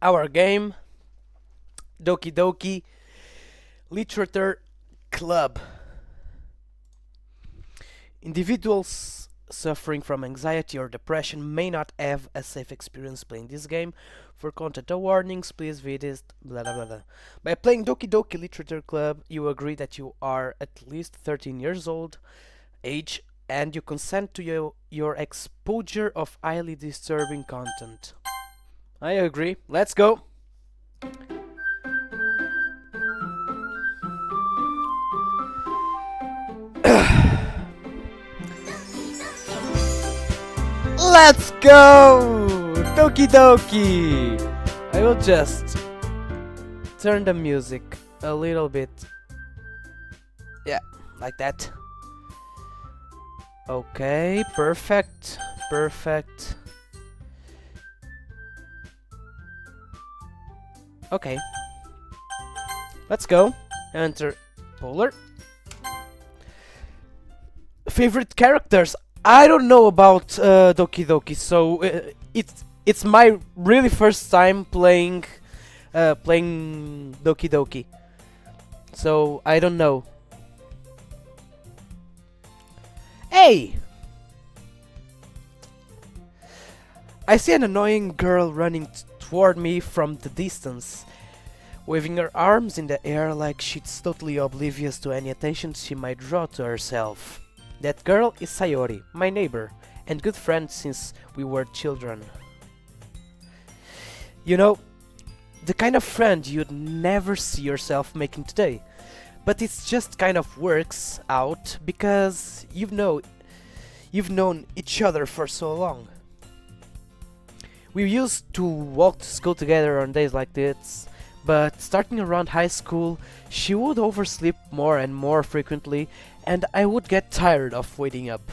Our game, Doki Doki Literature Club. Individuals suffering from anxiety or depression may not have a safe experience playing this game. For content or warnings, please visit blah blah blah blah. By playing Doki Doki Literature Club, you agree that you are at least 13 years old, age, and you consent to your exposure of highly disturbing content. I agree. Let's go. Let's go! Doki Doki! I will just turn the music a little bit. Yeah, like that. Okay, perfect. Perfect. Okay. Let's go. Enter Polar. Favorite characters? I don't know about Doki Doki, so it's my really first time playing Doki Doki. So I don't know. Hey! I see an annoying girl running toward me from the distance, waving her arms in the air like she's totally oblivious to any attention she might draw to herself. That girl is Sayori, my neighbor, and good friend since we were children. You know, the kind of friend you'd never see yourself making today. But it just kind of works out because you've known each other for so long. We used to walk to school together on days like this, but starting around high school, she would oversleep more and more frequently, and I would get tired of waiting up.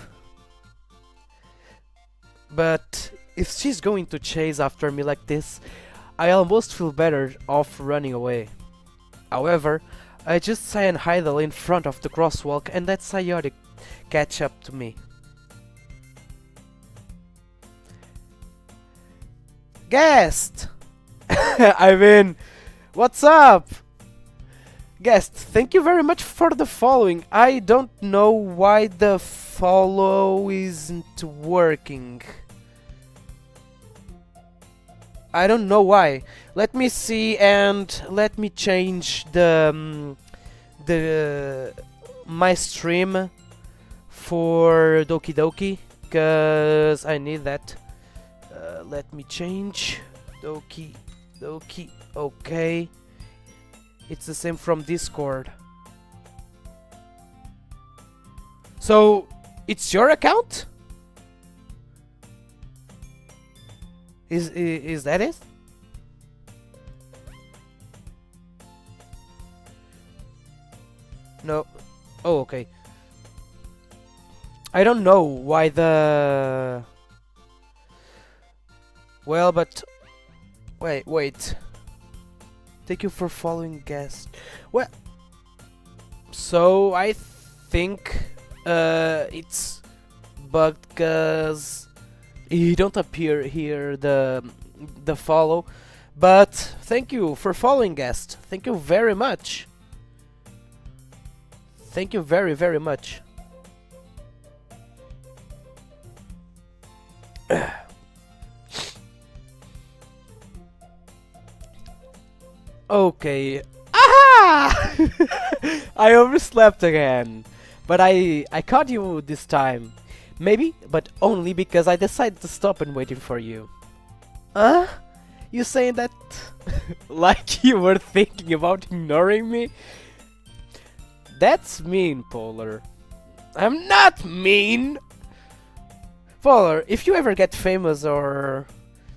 But if she's going to chase after me like this, I almost feel better off running away. However, I just sigh and idle in front of the crosswalk and let Sayori catch up to me. Guest! I mean, what's up? Guest, thank you very much for the following. I don't know why the follow isn't working. I don't know why. Let me see and let me change my stream for Doki Doki, cause I need that. Let me change Doki Doki. Okay. It's the same from Discord. So, it's your account? Is that it? No. Oh, okay. I don't know why the... Well, but... Wait. Thank you for following, guest. Well, so I think it's bugged cause he don't appear here the follow. But thank you for following, guest. Thank you very much. Thank you very much. Okay. Aha! I overslept again. But I caught you this time. Maybe, but only because I decided to stop and waiting for you. Huh? You saying that like you were thinking about ignoring me? That's mean, Polar. I'm not mean! Polar, if you ever get famous or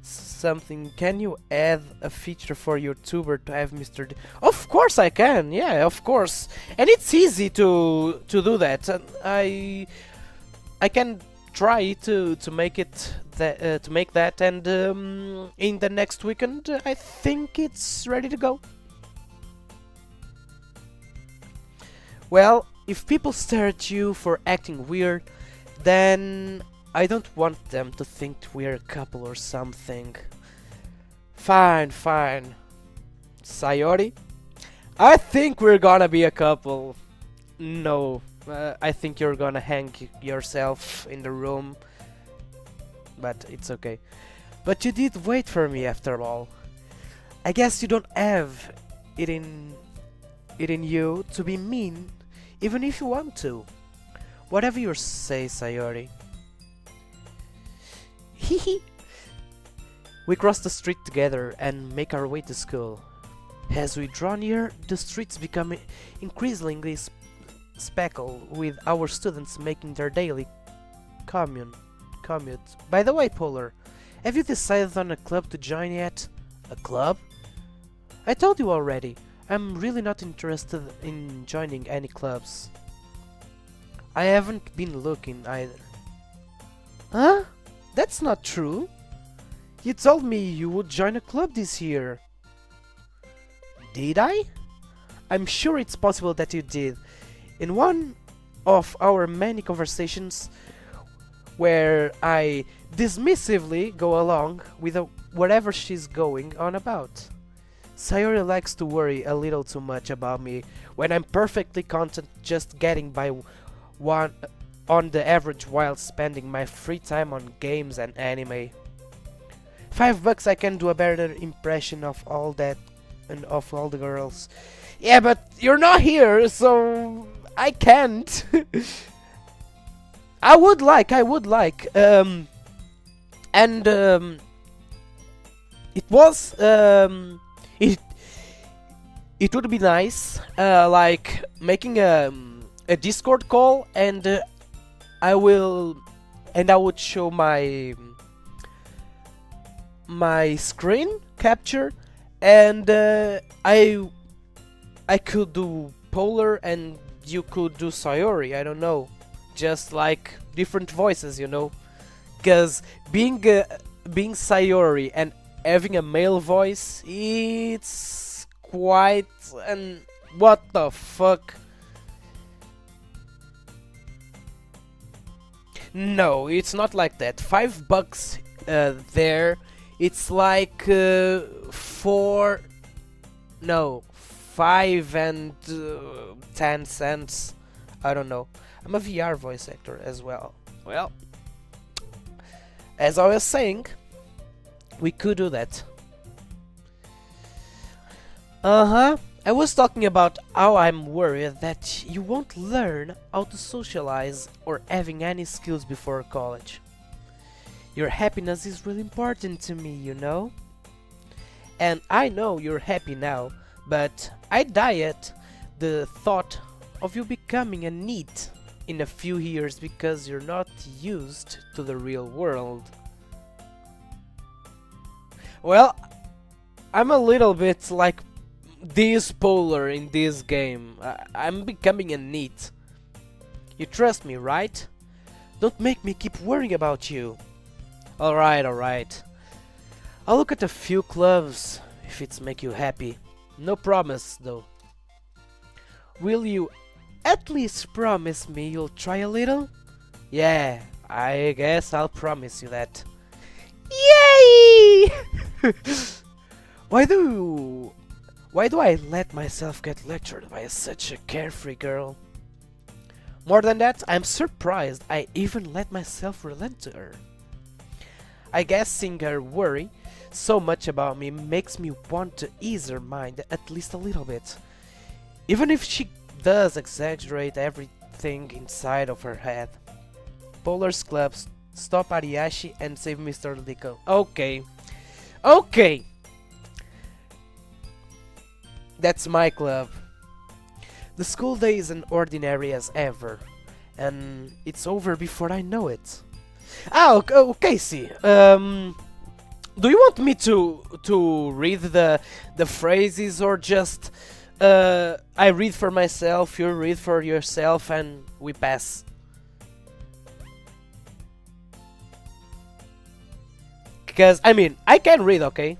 something, can you add a feature for your tuber to have Mr. D? Of course I can, yeah, of course. And it's easy to do that. And I can try to make it to make that, and in the next weekend I think it's ready to go. Well, if people stare at you for acting weird, then I don't want them to think we're a couple or something. Fine, fine. Sayori? I think we're gonna be a couple. No, I think you're gonna hang yourself in the room, but it's okay. But you did wait for me after all. I guess you don't have it in you to be mean, even if you want to. Whatever you say, Sayori. Hehe. We cross the street together and make our way to school. As we draw near, the streets become increasingly speckled with our students making their daily commute. By the way, Polar, have you decided on a club to join yet? A club? I told you already, I'm really not interested in joining any clubs. I haven't been looking either. Huh? That's not true. You told me you would join a club this year. Did I? I'm sure it's possible that you did. In one of our many conversations where I dismissively go along with whatever she's going on about. Sayori likes to worry a little too much about me when I'm perfectly content just getting by one on the average while spending my free time on games and anime. $5 I can do a better impression of all that and of all the girls. Yeah, but you're not here, so I can't. I would like. It was it would be nice, like making a Discord call, and I would show my screen capture, and I could do Polar and you could do Sayori. I don't know, just like different voices, you know, because being Sayori and having a male voice, it's quite and what the fuck. No, it's not like that. $5 there. It's like 5 and 10 cents. I don't know. I'm a VR voice actor as well. Well, as I was saying, we could do that. I was talking about how I'm worried that you won't learn how to socialize or having any skills before college. Your happiness is really important to me, you know? And I know you're happy now, but I die at the thought of you becoming a NEET in a few years because you're not used to the real world. Well, I'm a little bit like this Polar in this game. I'm becoming a NEET. You trust me, right? Don't make me keep worrying about you. Alright. I'll look at a few clubs if it's make you happy. No promise, though. Will you at least promise me you'll try a little? Yeah, I guess I'll promise you that. Yay! Why do I let myself get lectured by such a carefree girl? More than that, I'm surprised I even let myself relent to her. I guess seeing her worry so much about me makes me want to ease her mind at least a little bit. Even if she does exaggerate everything inside of her head. Polar's clubs, stop Ariashi and save Mr. Liko. Okay. That's my club. The school day is as ordinary as ever, and it's over before I know it. Okay, see. Do you want me to read the phrases, or just I read for myself, you read for yourself, and we pass? Because I mean, I can read, okay?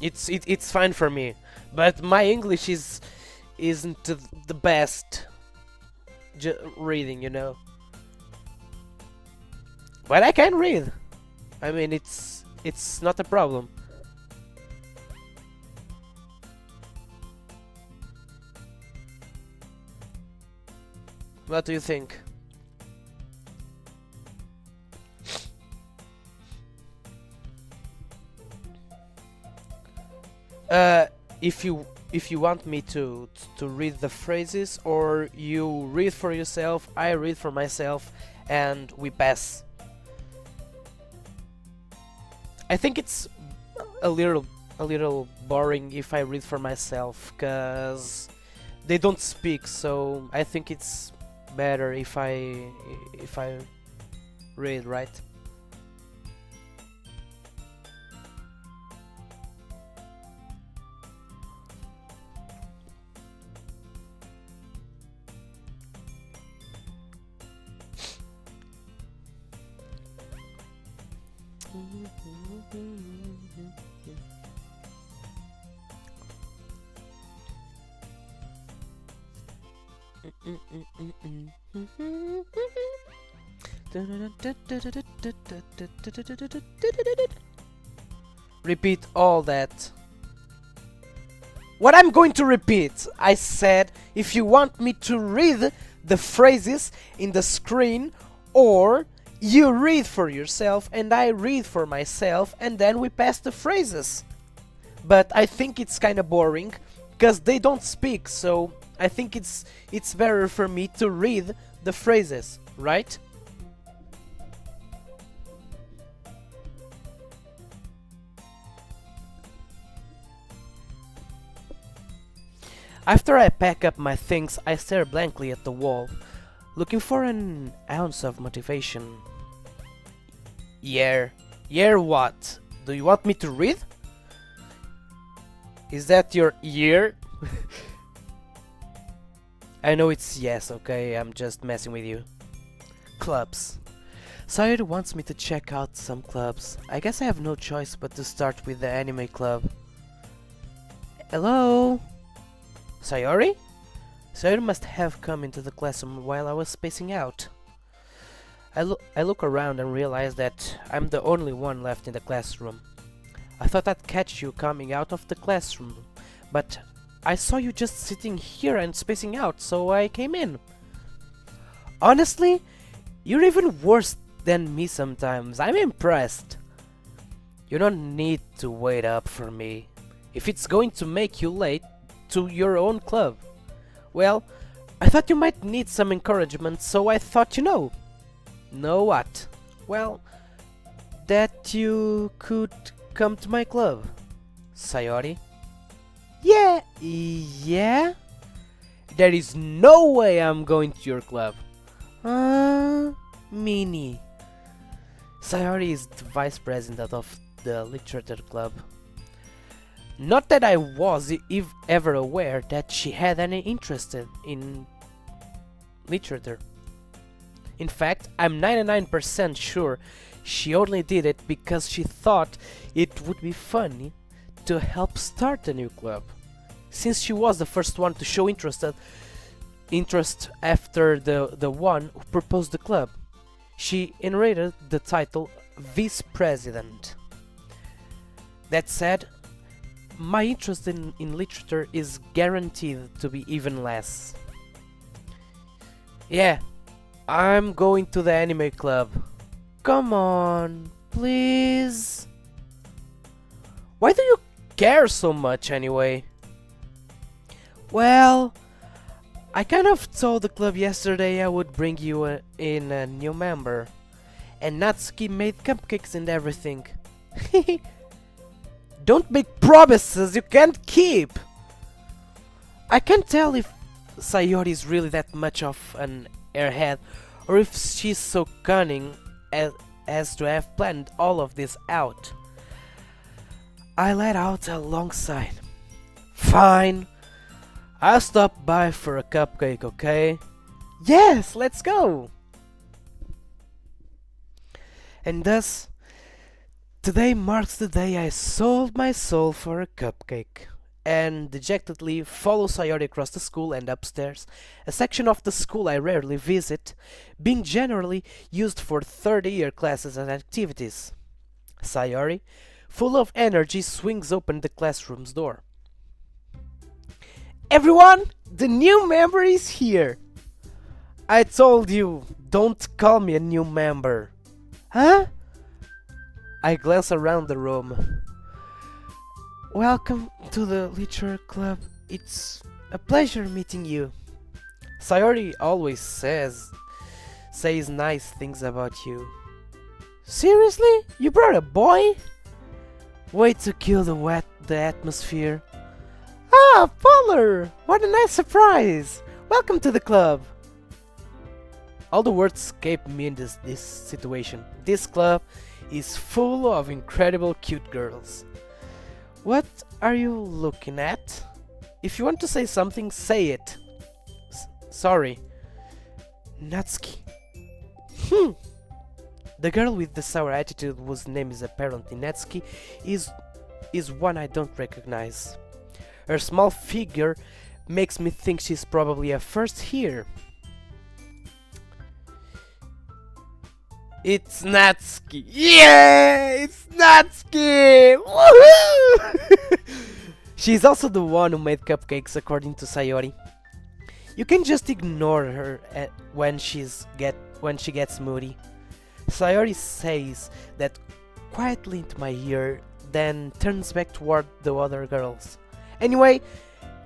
It's fine for me, but my English isn't the best reading, you know. But I can read. I mean, it's not a problem. What do you think? Uh, if you want me to read the phrases, or you read for yourself, I read for myself, and we pass. I think it's a little boring if I read for myself, cause they don't speak. So I think it's better if I read, right? Repeat all that. What I'm going to repeat? I said if you want me to read the phrases in the screen, or you read for yourself and I read for myself, and then we pass the phrases. But I think it's kinda boring because they don't speak, so I think it's better for me to read the phrases, right? After I pack up my things, I stare blankly at the wall, looking for an ounce of motivation. Yeah. Yeah, what? Do you want me to read? Is that your ear? I know it's yes, okay, I'm just messing with you. Clubs. Sayori wants me to check out some clubs. I guess I have no choice but to start with the anime club. Hello? Sayori? Sayori must have come into the classroom while I was spacing out. I look around and realize that I'm the only one left in the classroom. I thought I'd catch you coming out of the classroom, but I saw you just sitting here and spacing out, so I came in. Honestly, you're even worse than me sometimes. I'm impressed. You don't need to wait up for me. If it's going to make you late to your own club. Well, I thought you might need some encouragement, so I thought you know. Know what? Well, that you could come to my club. Sayori? Yeah, yeah? There is no way I'm going to your club. Mini. Sayori is the vice president of the literature club. Not that I was ever aware that she had any interest in literature. In fact, I'm 99% sure she only did it because she thought it would be funny to help start a new club. Since she was the first one to show interest after the one who proposed the club, she inherited the title Vice President. That said, my interest in literature is guaranteed to be even less. Yeah, I'm going to the anime club. Come on, please. Why do you care so much anyway? Well, I kind of told the club yesterday I would bring you in a new member. And Natsuki made cupcakes and everything. Don't make promises you can't keep! I can't tell if Sayori is really that much of an airhead, or if she's so cunning as to have planned all of this out. I let out a long sigh. Fine, I'll stop by for a cupcake, okay? Yes, let's go! And thus, today marks the day I sold my soul for a cupcake, and dejectedly follow Sayori across the school and upstairs, a section of the school I rarely visit, being generally used for third-year classes and activities. Sayori, full of energy, swings open the classroom's door. Everyone, the new member is here! I told you, don't call me a new member. Huh? I glance around the room. Welcome to the Literature Club. It's a pleasure meeting you. Sayori always says nice things about you. Seriously? You brought a boy? Way to kill the atmosphere. Ah, Polar! What a nice surprise! Welcome to the club! All the words escape me in this situation. This club is full of incredible cute girls. What are you looking at? If you want to say something, say it. Sorry. Natsuki. The girl with the sour attitude, whose name is apparently Natsuki, is one I don't recognize. Her small figure makes me think she's probably a first here. It's Natsuki! Yeah! It's Natsuki! Woohoo! She's also the one who made cupcakes, according to Sayori. You can just ignore her when she gets moody. Sayori says that quietly into my ear, then turns back toward the other girls. Anyway,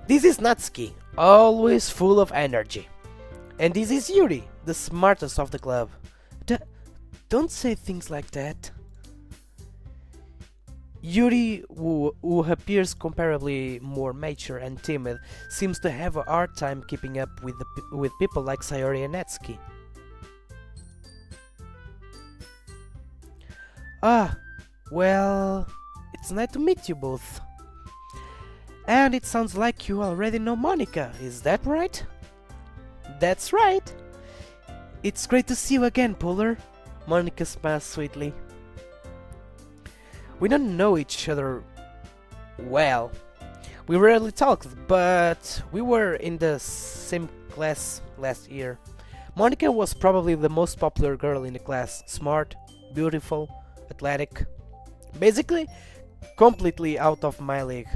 this is Natsuki, always full of energy. And this is Yuri, the smartest of the club. Don't say things like that. Yuri, who appears comparably more mature and timid, seems to have a hard time keeping up with people like Sayori and Natsuki. Ah, well, it's nice to meet you both. And it sounds like you already know Monica, is that right? That's right. It's great to see you again, Polar. Monica smiles sweetly. We don't know each other well. We rarely talked, but we were in the same class last year. Monica was probably the most popular girl in the class. Smart, beautiful, athletic. Basically, completely out of my league.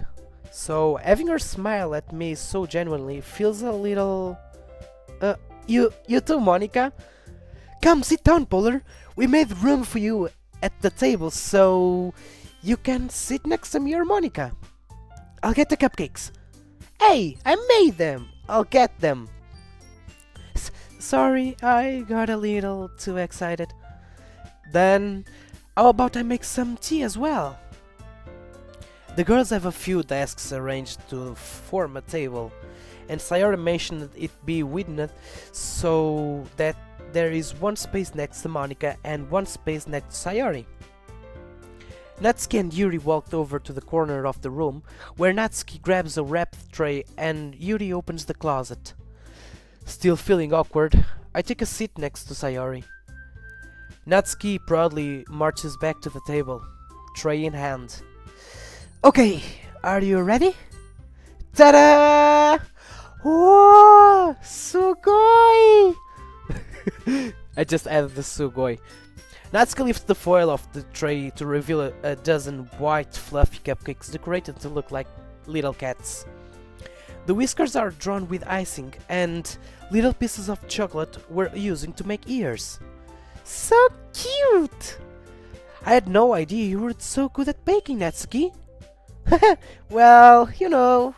So having her smile at me so genuinely feels a little... You too, Monica? Come, sit down, Polar. We made room for you at the table, so you can sit next to me or Monica. I'll get the cupcakes. Hey, I made them. I'll get them. Sorry, I got a little too excited. Then, how about I make some tea as well? The girls have a few desks arranged to form a table, and Sayori mentioned it be wooden so that there is one space next to Monica and one space next to Sayori. Natsuki and Yuri walked over to the corner of the room, where Natsuki grabs a wrapped tray and Yuri opens the closet. Still feeling awkward, I take a seat next to Sayori. Natsuki proudly marches back to the table, tray in hand. Okay, are you ready? Ta-da! Whoa! Sugoi! I just added the sugoi. Natsuki lifts the foil off the tray to reveal a dozen white fluffy cupcakes decorated to look like little cats. The whiskers are drawn with icing and little pieces of chocolate we're using to make ears. So cute! I had no idea you were so good at baking, Natsuki. Well, you know.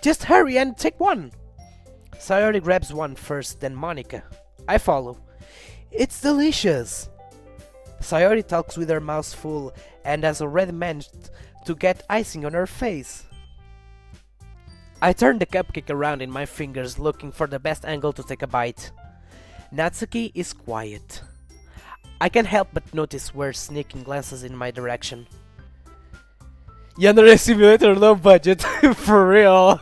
Just hurry and take one. Sayori grabs one first, then Monica. I follow. It's delicious. Sayori talks with her mouth full and has already managed to get icing on her face. I turn the cupcake around in my fingers, looking for the best angle to take a bite. Natsuki is quiet. I can't help but notice her sneaking glances in my direction. Yandere Simulator low budget, for real.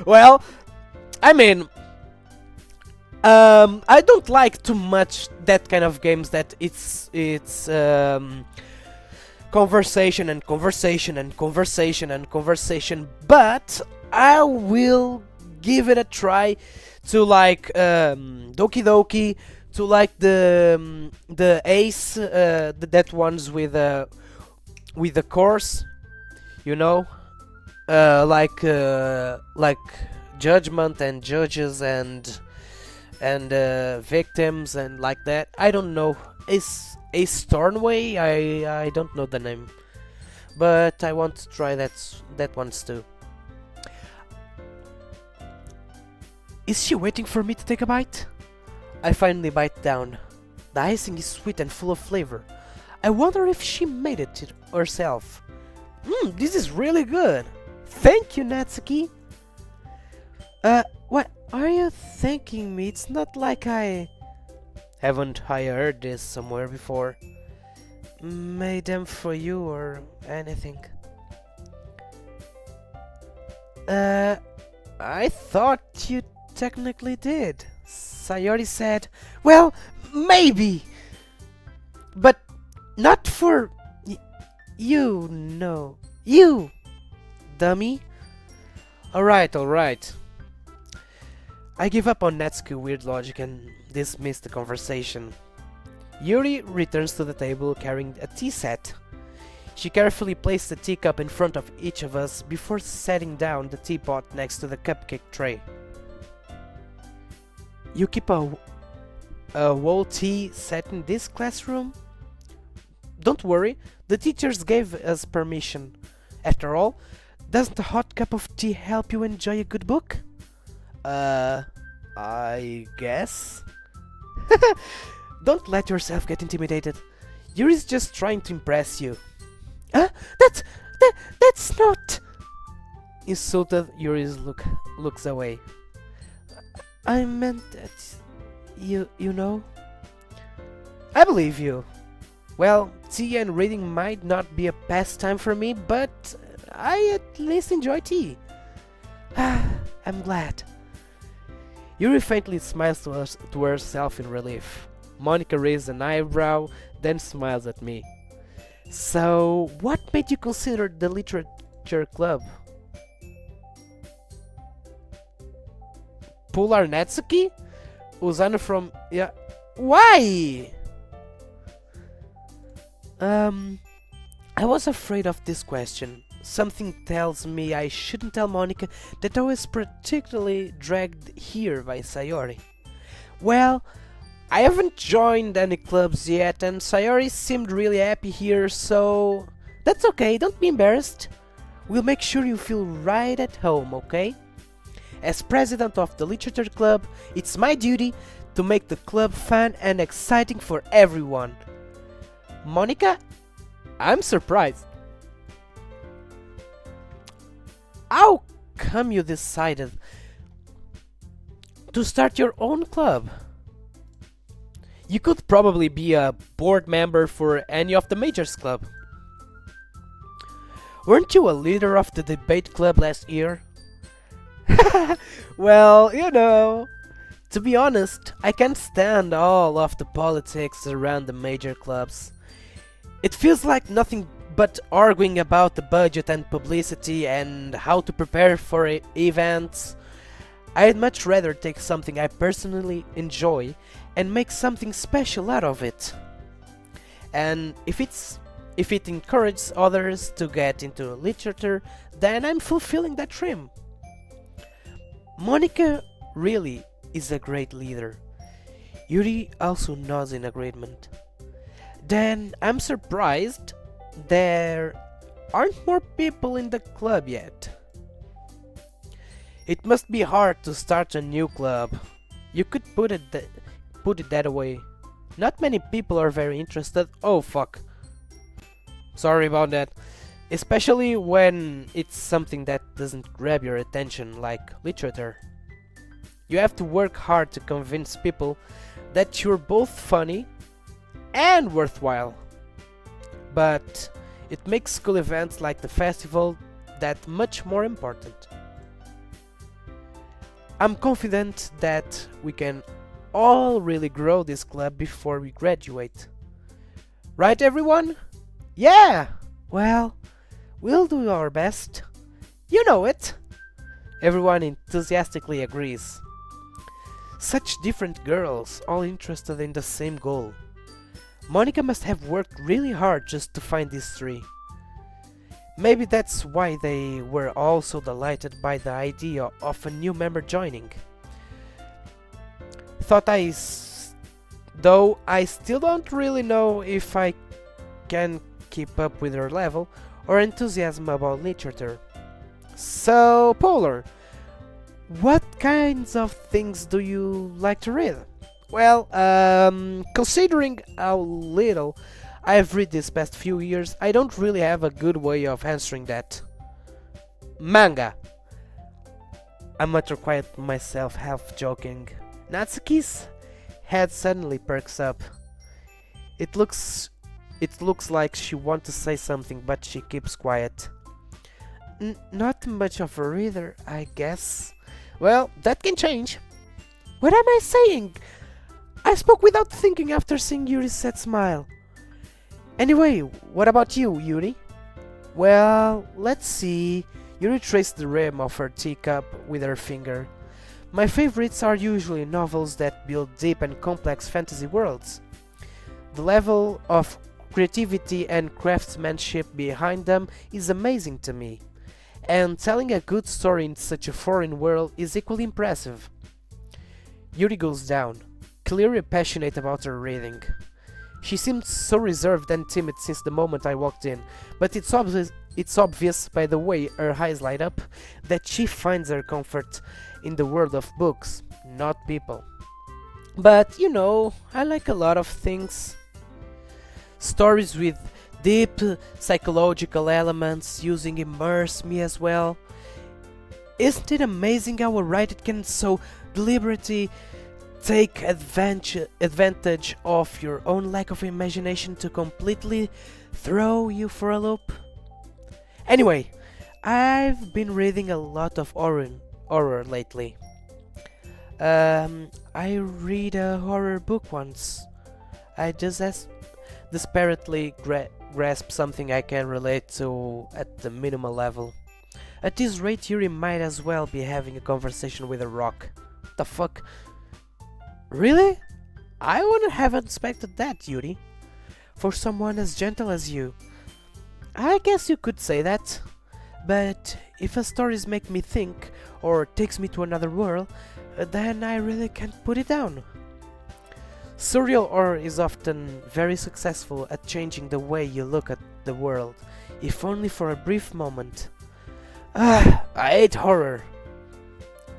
Well, I mean, I don't like too much that kind of games that it's conversation and conversation and conversation and conversation, but I will give it a try to like Doki Doki, to like the Ace, that ones with the course, you know, like Judgment and Judges and and victims and like that. I don't know. Is a Stornway? I don't know the name, but I want to try that ones too. Is she waiting for me to take a bite? I finally bite down. The icing is sweet and full of flavor. I wonder if she made it herself. This is really good. Thank you, Natsuki. What are you thanking me? It's not like I... Haven't I heard this somewhere before? Made them for you or anything? I thought you technically did. Sayori said, well, maybe, but not for you, no. You, dummy. Alright. I give up on Natsuki's weird logic and dismiss the conversation. Yuri returns to the table carrying a tea set. She carefully placed the teacup in front of each of us before setting down the teapot next to the cupcake tray. You keep a whole tea set in this classroom? Don't worry, the teachers gave us permission. After all, doesn't a hot cup of tea help you enjoy a good book? I guess? Don't let yourself get intimidated. Yuri's just trying to impress you. That's not... Insulted, Yuri looks away. I meant that... You know? I believe you. Well, tea and reading might not be a pastime for me, but I at least enjoy tea. I'm glad. Yuri faintly smiles to herself in relief. Monica raises an eyebrow, then smiles at me. So, what made you consider the literature club? Polar Natsuki? Uzano from... Yeah... Why? I was afraid of this question. Something tells me I shouldn't tell Monica that I was particularly dragged here by Sayori. Well, I haven't joined any clubs yet and Sayori seemed really happy here, so... That's okay, don't be embarrassed. We'll make sure you feel right at home, okay? As president of the literature club, it's my duty to make the club fun and exciting for everyone. Monica, I'm surprised. How come you decided to start your own club? You could probably be a board member for any of the majors club. Weren't you a leader of the debate club last year? Well, you know, to be honest, I can't stand all of the politics around the major clubs. It feels like nothing but arguing about the budget and publicity and how to prepare for events. I'd much rather take something I personally enjoy and make something special out of it. And if it encourages others to get into literature, then I'm fulfilling that dream. Monica really is a great leader. Yuri also nods in agreement. Then I'm surprised there aren't more people in the club yet. It must be hard to start a new club. You could put it that way. Not many people are very interested. Oh fuck. Sorry about that. Especially when it's something that doesn't grab your attention like literature. You have to work hard to convince people that you're both funny and worthwhile. But it makes school events like the festival that much more important. I'm confident that we can all really grow this club before we graduate. Right, everyone? Yeah! Well, we'll do our best. You know it! Everyone enthusiastically agrees. Such different girls, all interested in the same goal. Monica must have worked really hard just to find these three. Maybe that's why they were all so delighted by the idea of a new member joining. Thought though I still don't really know if I can keep up with her level or enthusiasm about literature. So, Polar, what kinds of things do you like to read? Well, considering how little I've read these past few years, I don't really have a good way of answering that. Manga. I mutter quiet myself, half joking. Natsuki's head suddenly perks up. It looks like she wants to say something, but she keeps quiet. Not much of a reader, I guess. Well, that can change. What am I saying? I spoke without thinking after seeing Yuri's sad smile. Anyway, what about you, Yuri? Well, let's see. Yuri traced the rim of her teacup with her finger. My favorites are usually novels that build deep and complex fantasy worlds. The level of creativity and craftsmanship behind them is amazing to me, and telling a good story in such a foreign world is equally impressive. Yuri goes down, clearly passionate about her reading. She seemed so reserved and timid since the moment I walked in, but it's obvious by the way her eyes light up that she finds her comfort in the world of books, not people. But, you know, I like a lot of things. Stories with deep psychological elements using immerse me as well. Isn't it amazing how a writer can so deliberately take advantage of your own lack of imagination to completely throw you for a loop? Anyway, I've been reading a lot of horror lately. I read a horror book once. I just desperately grasp something I can relate to at the minimal level. At this rate, Yuri might as well be having a conversation with a rock. The fuck? Really? I wouldn't have expected that, Yuri. For someone as gentle as you. I guess you could say that. But if a stories make me think, or takes me to another world, then I really can't put it down. Surreal horror is often very successful at changing the way you look at the world, if only for a brief moment. I hate horror.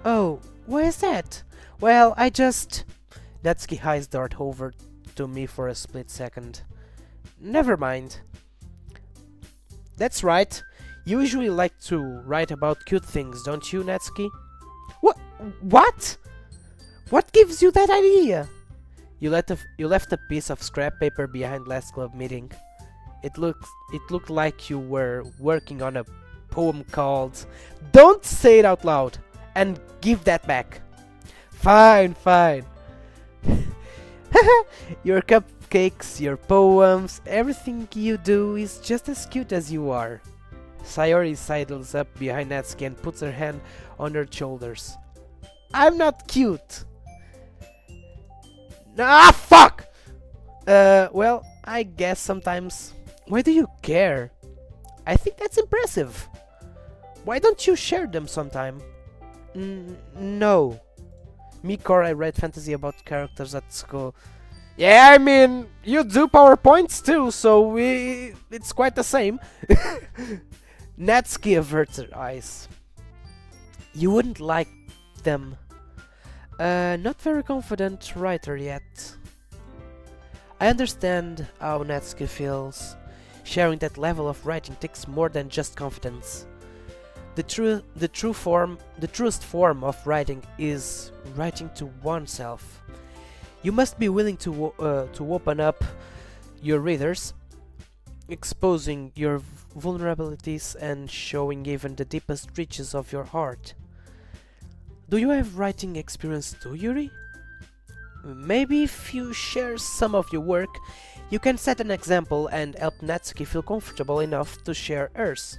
Oh, why is that? Well, Natsuki eyes dart over to me for a split second. Never mind. That's right. You usually like to write about cute things, don't you, Natsuki? What? What gives you that idea? You left a piece of scrap paper behind last club meeting. It looked like you were working on a poem called "Don't Say It Out Loud" and give that back. Fine. Your cupcakes, your poems, everything you do is just as cute as you are. Sayori sidles up behind Natsuki and puts her hand on her shoulders. I'm not cute. Ah, fuck! Well, I guess sometimes. Why do you care? I think that's impressive. Why don't you share them sometime? No. Me, Cora, I read fantasy about characters at school. Yeah, I mean, you do PowerPoints too, so it's quite the same. Natsuki averts her eyes. You wouldn't like them. Not very confident writer yet. I understand how Natsuki feels. Sharing that level of writing takes more than just confidence. The truest form of writing is writing to oneself. You must be willing to open up your readers, exposing your vulnerabilities and showing even the deepest reaches of your heart. Do you have writing experience too, Yuri? Maybe if you share some of your work, you can set an example and help Natsuki feel comfortable enough to share hers.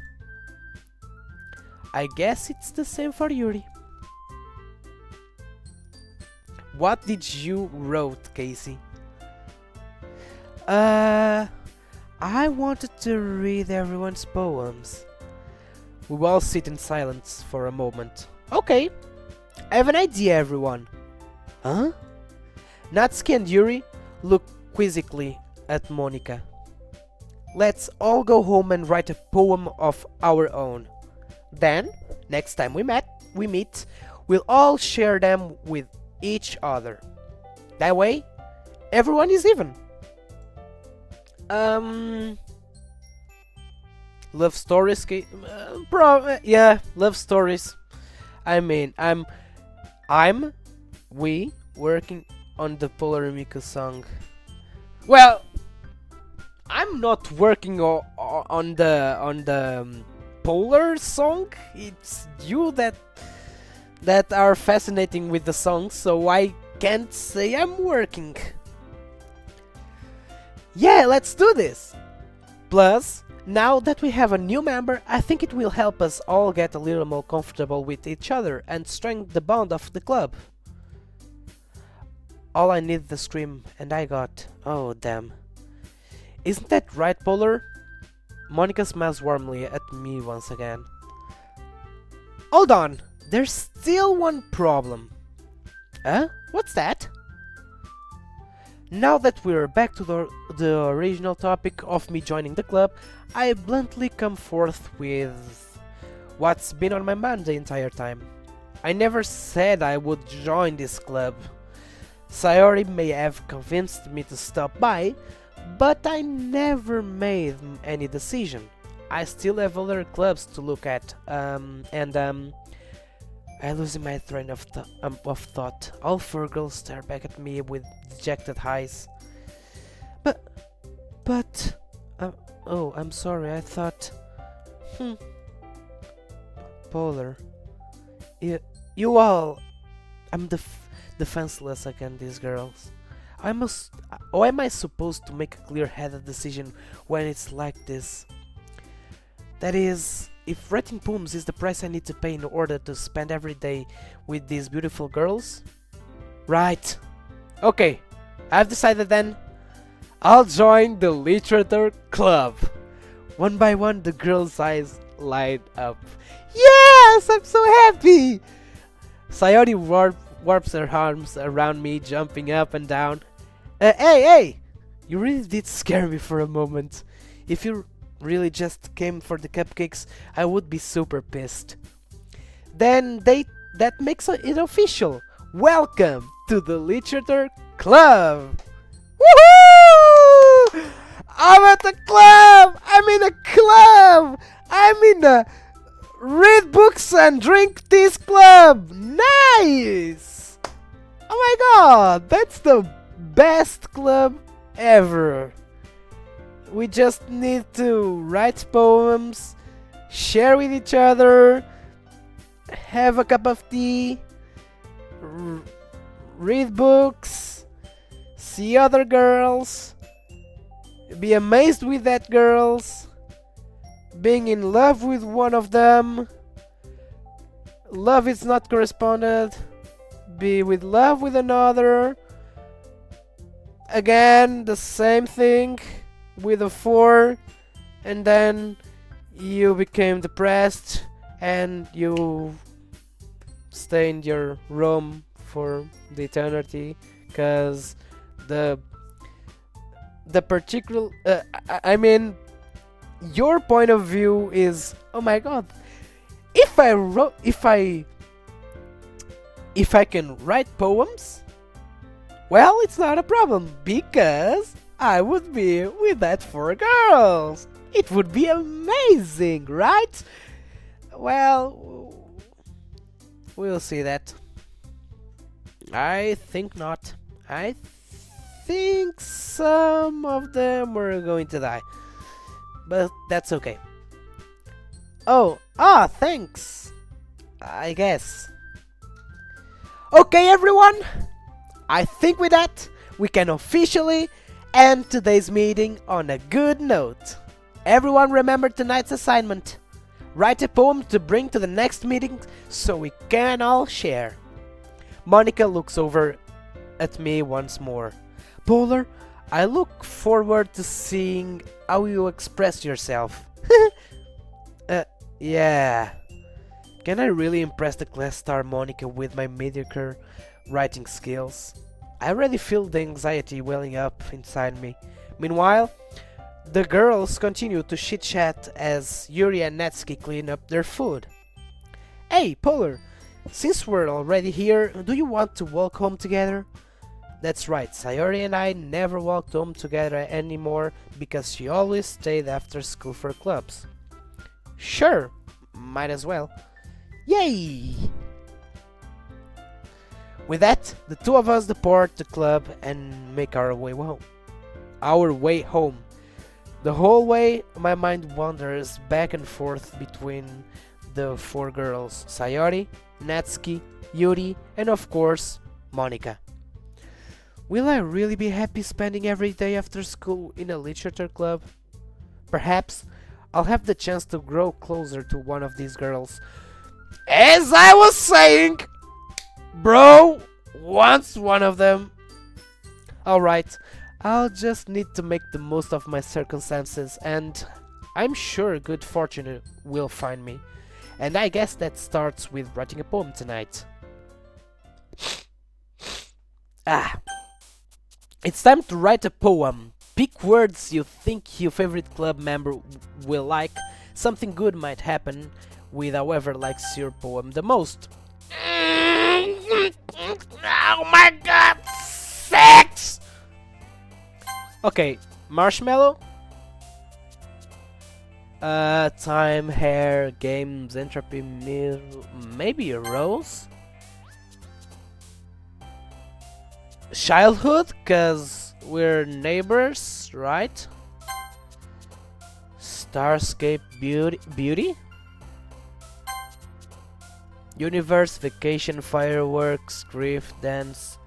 I guess it's the same for Yuri. What did you wrote, Casey? I wanted to read everyone's poems. We all sit in silence for a moment. Okay, I have an idea, everyone. Huh? Natsuki and Yuri look quizzically at Monica. Let's all go home and write a poem of our own. Then, next time we meet, we'll all share them with each other. That way, everyone is even. Love stories? Yeah, love stories. I mean, we working on the Polar Miku song. Well, I'm not working on the Polar song. It's you that are fascinating with the song, so I can't say I'm working. Yeah, let's do this. Plus, now that we have a new member, I think it will help us all get a little more comfortable with each other and strengthen the bond of the club. All I need the scream, and I got. Oh, damn. Isn't that right, Polar? Monica smiles warmly at me once again. Hold on, there's still one problem. Huh? What's that? Now that we're back to the original topic of me joining the club, I bluntly come forth with what's been on my mind the entire time. I never said I would join this club. Sayori may have convinced me to stop by, but I never made any decision. I still have other clubs to look at, I lose my train of thought. All four girls stare back at me with dejected eyes. Oh, I'm sorry, I thought... Polar. You all... I'm defenseless against these girls. Am I supposed to make a clear-headed decision when it's like this? That is, if writing poems is the price I need to pay in order to spend every day with these beautiful girls? Right. Okay, I've decided then. I'll join the literature club. One by one, the girls' eyes light up. Yes, I'm so happy! Sayori warps her arms around me, jumping up and down. Hey! You really did scare me for a moment. If you really just came for the cupcakes, I would be super pissed. Then that makes it official. Welcome to the Literature Club! Woohoo! I'm at the club! I'm in a club! I'm in the Read Books and Drink Teas Club! Nice! Oh my god, that's the best club ever. We just need to write poems, share with each other, have a cup of tea, read books, see other girls, be amazed with that girls, being in love with one of them, love is not corresponded, be with love with another, again the same thing with a 4, and then you became depressed and you stay in your room for the eternity, because the particular I mean, your point of view is, oh my god, if I can write poems, well, it's not a problem, because I would be with that 4 girls. It would be amazing, right? Well, we'll see that. I think not. I think some of them are going to die. But that's okay. Thanks. I guess. Okay, everyone. I think with that, we can officially end today's meeting on a good note. Everyone remember tonight's assignment. Write a poem to bring to the next meeting so we can all share. Monica looks over at me once more. Polar, I look forward to seeing how you express yourself. Yeah. Can I really impress the class star Monica with my mediocre writing skills? I already feel the anxiety welling up inside me. Meanwhile, the girls continue to chit-chat as Yuri and Natsuki clean up their food. Hey, Polar, since we're already here, do you want to walk home together? That's right, Sayori and I never walked home together anymore because she always stayed after school for clubs. Sure, might as well. Yay! With that, the two of us depart the club and make our way home. The whole way, my mind wanders back and forth between the four girls, Sayori, Natsuki, Yuri, and of course, Monika. Will I really be happy spending every day after school in a literature club? Perhaps I'll have the chance to grow closer to one of these girls. As I was saying, bro wants one of them. Alright, I'll just need to make the most of my circumstances, and I'm sure good fortune will find me. And I guess that starts with writing a poem tonight. It's time to write a poem. Pick words you think your favorite club member will like. Something good might happen with whoever likes your poem the most. Oh my god! Sex! Okay, marshmallow? Time, hair, games, entropy, meal, maybe a rose? Childhood, cause we're neighbors, right? Starscape beauty? Universe, vacation, fireworks, grief, dance,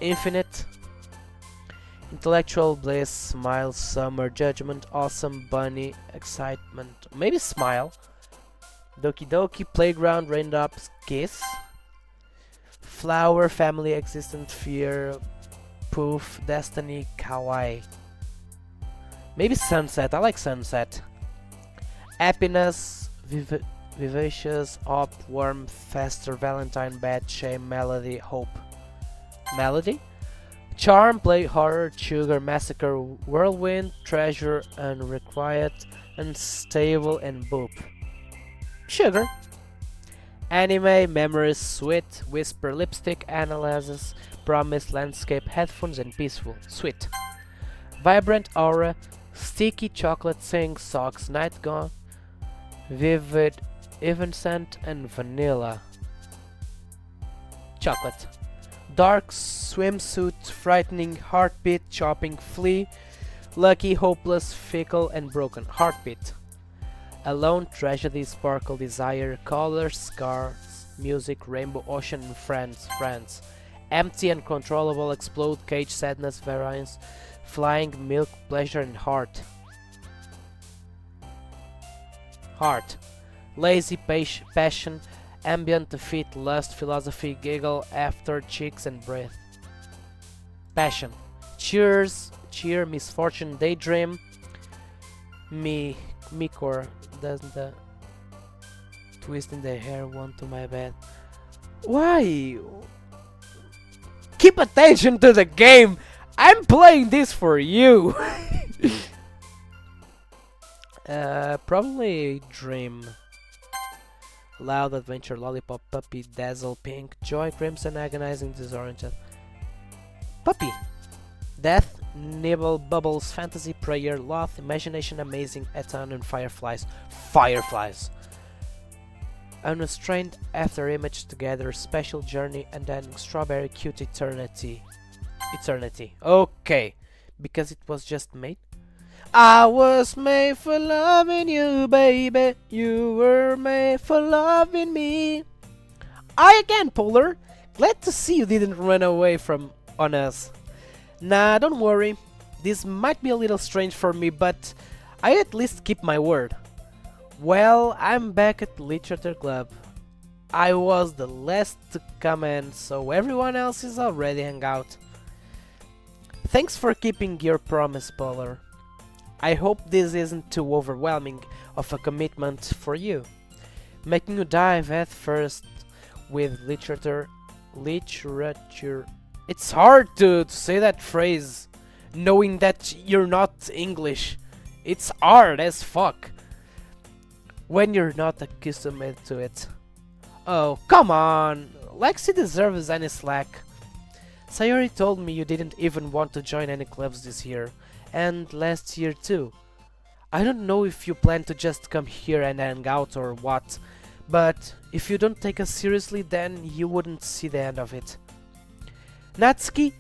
infinite, intellectual bliss, smile, summer, judgment, awesome, bunny, excitement, maybe smile, Doki Doki, playground, raindrops, kiss, flower, family, existence, fear, poof, destiny, kawaii, maybe sunset, I like sunset, happiness, vivacious, up, warm, faster, valentine, bad, shame, melody, hope, melody, charm, play, horror, sugar, massacre, whirlwind, treasure, unrequited, unstable, and boop. Sugar. Anime, memories, sweet, whisper, lipstick, analysis, promise, landscape, headphones, and peaceful, sweet. Vibrant, aura, sticky, chocolate, sing, socks, night gone, vivid, evanescent, and vanilla. Chocolate. Dark swimsuit, frightening, heartbeat, chopping, flea, lucky, hopeless, fickle, and broken, heartbeat. Alone, tragedy, sparkle, desire, colors, scars, music, rainbow, ocean, and friends. Empty, uncontrollable, explode, cage, sadness, variance, flying, milk, pleasure, and heart. Heart. Lazy, passion, ambient, defeat, lust, philosophy, giggle, after, cheeks, and breath. Passion. Cheer, misfortune, daydream. Mikor, doesn't the twist in the hair want to my bed? Why? Keep attention to the game! I'm playing this for you! Probably dream. Loud, adventure, lollipop, puppy, dazzle, pink, joy, crimson, agonizing, disoriented. Puppy. Death, nibble, bubbles, fantasy, prayer, loth, imagination, amazing, eton, and fireflies. Fireflies. Unrestrained, after image together, special journey, and then strawberry cute eternity. Okay. Because it was just made. I was made for loving you, baby. You were made for loving me. Hi again, Polar. Glad to see you didn't run away on us. Nah, don't worry. This might be a little strange for me, but I at least keep my word. Well, I'm back at the Literature Club. I was the last to come in, so everyone else is already hung out. Thanks for keeping your promise, Polar. I hope this isn't too overwhelming of a commitment for you, making you dive head first with literature Literature. It's hard to say that phrase, knowing that you're not English. It's hard as fuck when you're not accustomed to it. Oh, come on! Lexi deserves any slack. Sayori told me you didn't even want to join any clubs this year, and last year too. I don't know if you plan to just come here and hang out or what, but if you don't take us seriously, then you wouldn't see the end of it. Natsuki,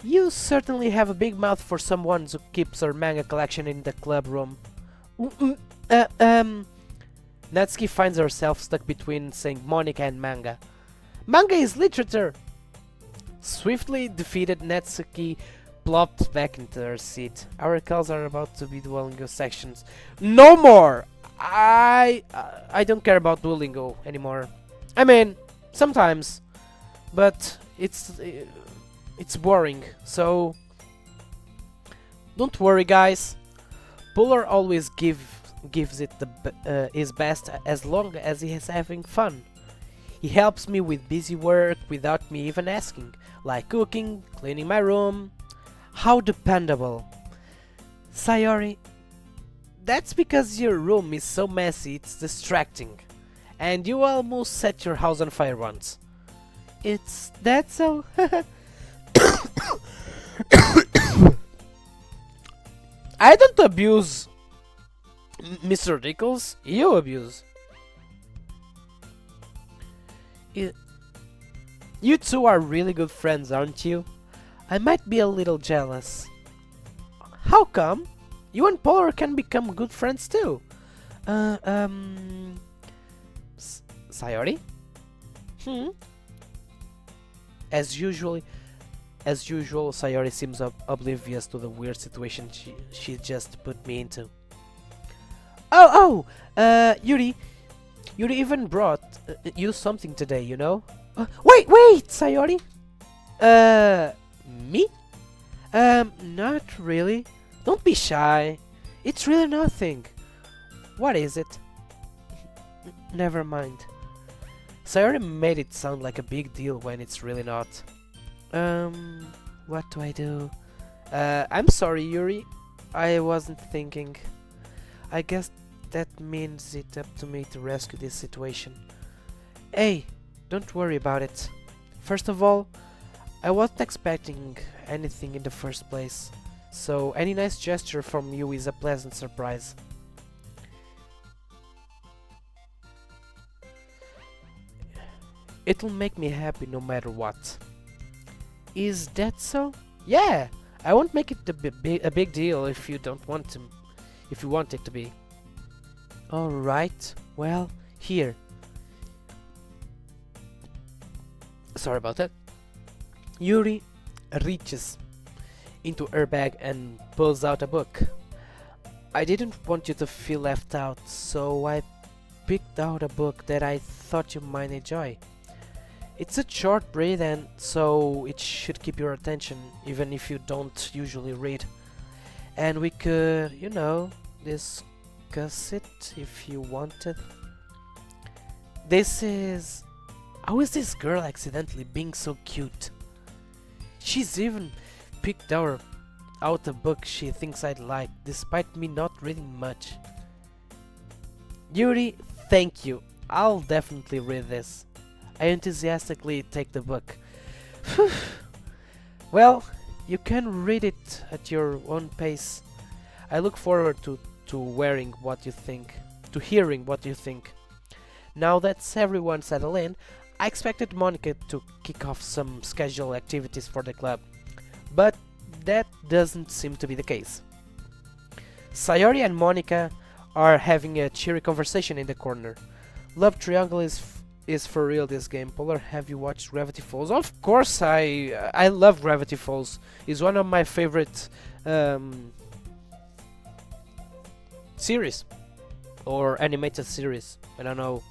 you certainly have a big mouth for someone who keeps her manga collection in the club room. Natsuki finds herself stuck between saying Monica and manga. Manga is literature! Swiftly defeated, Natsuki plopped back into her seat. Our calls are about to be Duolingo sections. No more! I don't care about Duolingo anymore. I mean, sometimes, but it's boring. So don't worry, guys. Puller always gives it his best as long as he is having fun. He helps me with busy work without me even asking, like cooking, cleaning my room. How dependable. Sayori, that's because your room is so messy it's distracting. And you almost set your house on fire once. It's that so? I don't abuse Mr. Rickles, you abuse. You two are really good friends, aren't you? I might be a little jealous. How come? You and Polar can become good friends too. Sayori? As usual, Sayori seems oblivious to the weird situation she just put me into. Yuri even brought you something today, you know? Wait, Sayori! Me? Not really. Don't be shy. It's really nothing. What is it? Never mind. Sayori made it sound like a big deal when it's really not. What do I do? I'm sorry, Yuri. I wasn't thinking. I guess that means it's up to me to rescue this situation. Hey, don't worry about it. First of all, I wasn't expecting anything in the first place, so any nice gesture from you is a pleasant surprise. It'll make me happy no matter what. Is that so? Yeah! I won't make it a big deal if you don't want to, if you want it to be. Alright, well, here. Sorry about that. Yuri reaches into her bag and pulls out a book. I didn't want you to feel left out, so I picked out a book that I thought you might enjoy. It's a short read, and so it should keep your attention, even if you don't usually read. And we could, you know, discuss it if you wanted. This is... How is this girl accidentally being so cute? She's even picked out a book she thinks I'd like, despite me not reading much. Yuri, thank you. I'll definitely read this. I enthusiastically take the book. Well, you can read it at your own pace. I look forward to hearing what you think. Now that everyone's settled in, I expected Monica to kick off some scheduled activities for the club, but that doesn't seem to be the case. Sayori and Monica are having a cheery conversation in the corner. Love Triangle is for real this game. Polar, have you watched Gravity Falls? Of course, I love Gravity Falls. It's one of my favorite series or animated series. I don't know.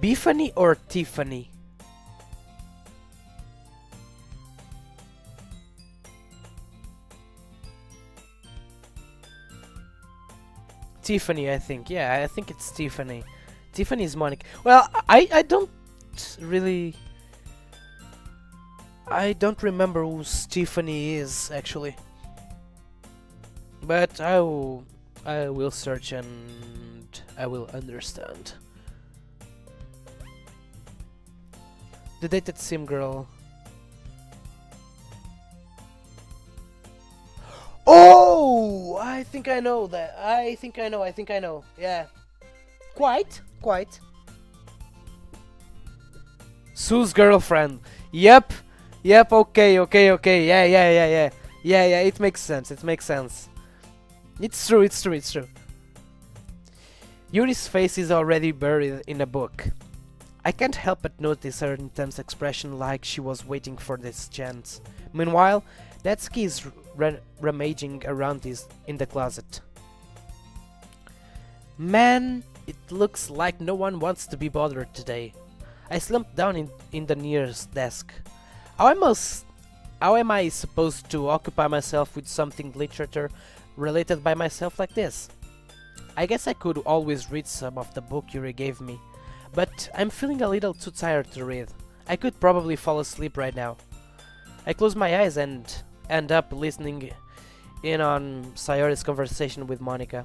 Biffany or Tiffany? Tiffany, I think. Yeah, I think it's Tiffany. Tiffany is Monica. Well, I don't really... I don't remember who Tiffany is, actually. But I will search and I will understand. The dated sim girl. Oh! I think I know that. I think I know. Yeah. Quite. Sue's girlfriend. Yep. Okay. Yeah, it makes sense. It's true. Yuri's face is already buried in a book. I can't help but notice her intense expression, like she was waiting for this chance. Meanwhile, Natsuki is rummaging around in the closet. Man, it looks like no one wants to be bothered today. I slumped down in the nearest desk. How am I supposed to occupy myself with something literature related by myself like this? I guess I could always read some of the book Yuri gave me, but I'm feeling a little too tired to read. I could probably fall asleep right now. I close my eyes and end up listening in on Sayori's conversation with Monica.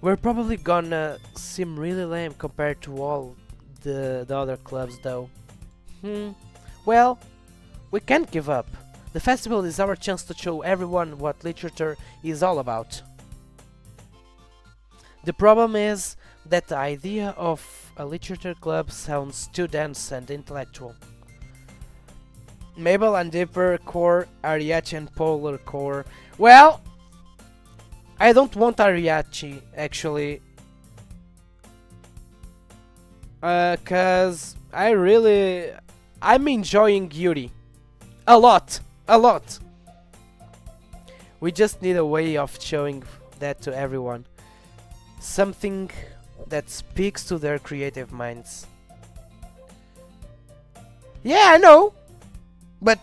We're probably gonna seem really lame compared to all the other clubs though. Well, we can't give up. The festival is our chance to show everyone what literature is all about. The problem is that the idea of a literature club sounds too dense and intellectual. Mabel and Dipper core, Ariachi and Polar core. Well, I don't want Ariachi actually. Cause I'm enjoying Yuri. A lot. We just need a way of showing that to everyone. Something that speaks to their creative minds. Yeah, I know. But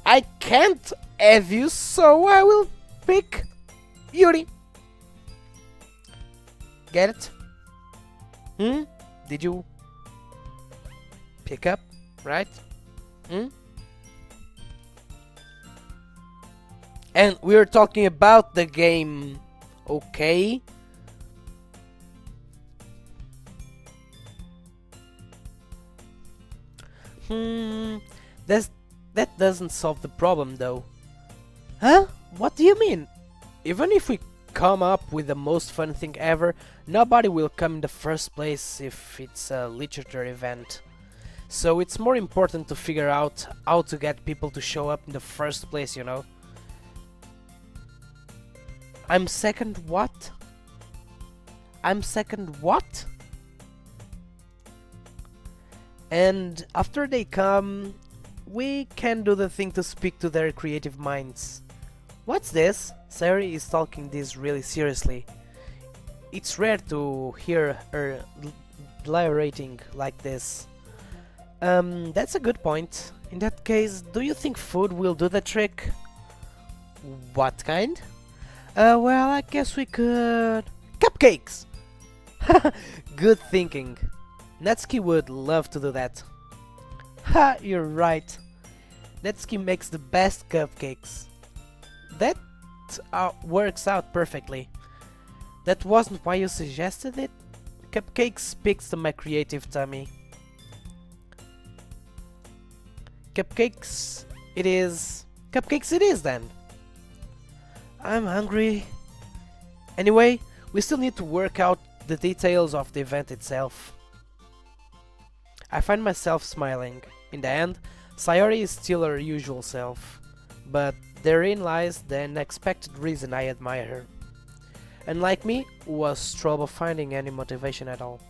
I can't have you, so I will pick Yuri. Get it? Did you pick up, right? And we're talking about the game, okay? That doesn't solve the problem though. Huh? What do you mean? Even if we come up with the most fun thing ever, nobody will come in the first place if it's a literature event. So it's more important to figure out how to get people to show up in the first place, you know? I'm second what? And after they come, we can do the thing to speak to their creative minds. What's this? Sayori is talking this really seriously. It's rare to hear her deliberating like this. That's a good point. In that case, do you think food will do the trick? What kind? Well, I guess we could... Cupcakes! Good thinking. Natsuki would love to do that. Ha, you're right. Natsuki makes the best cupcakes. That works out perfectly. That wasn't why you suggested it? Cupcakes speaks to my creative tummy. Cupcakes it is then. I'm hungry. Anyway, we still need to work out the details of the event itself. I find myself smiling. In the end, Sayori is still her usual self, but therein lies the unexpected reason I admire her. Unlike me, who was trouble finding any motivation at all.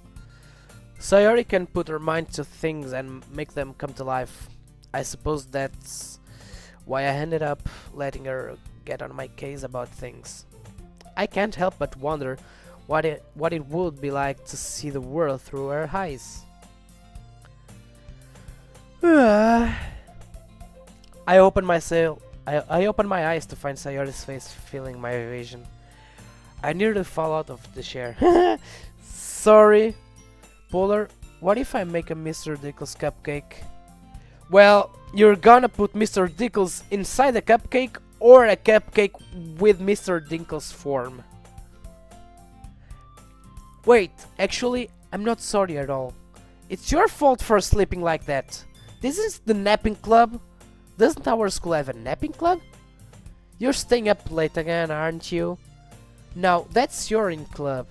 Sayori can put her mind to things and make them come to life. I suppose that's why I ended up letting her get on my case about things. I can't help but wonder what it would be like to see the world through her eyes. I open my eyes to find Sayori's face filling my vision. I nearly fall out of the chair. Sorry. Polar, what if I make a Mr. Dickles cupcake? Well, you're gonna put Mr. Dickles inside a cupcake or a cupcake with Mr. Dickles form? Wait, actually, I'm not sorry at all. It's your fault for sleeping like that. This is the napping club. Doesn't our school have a napping club? You're staying up late again, aren't you? Now, that's your in club.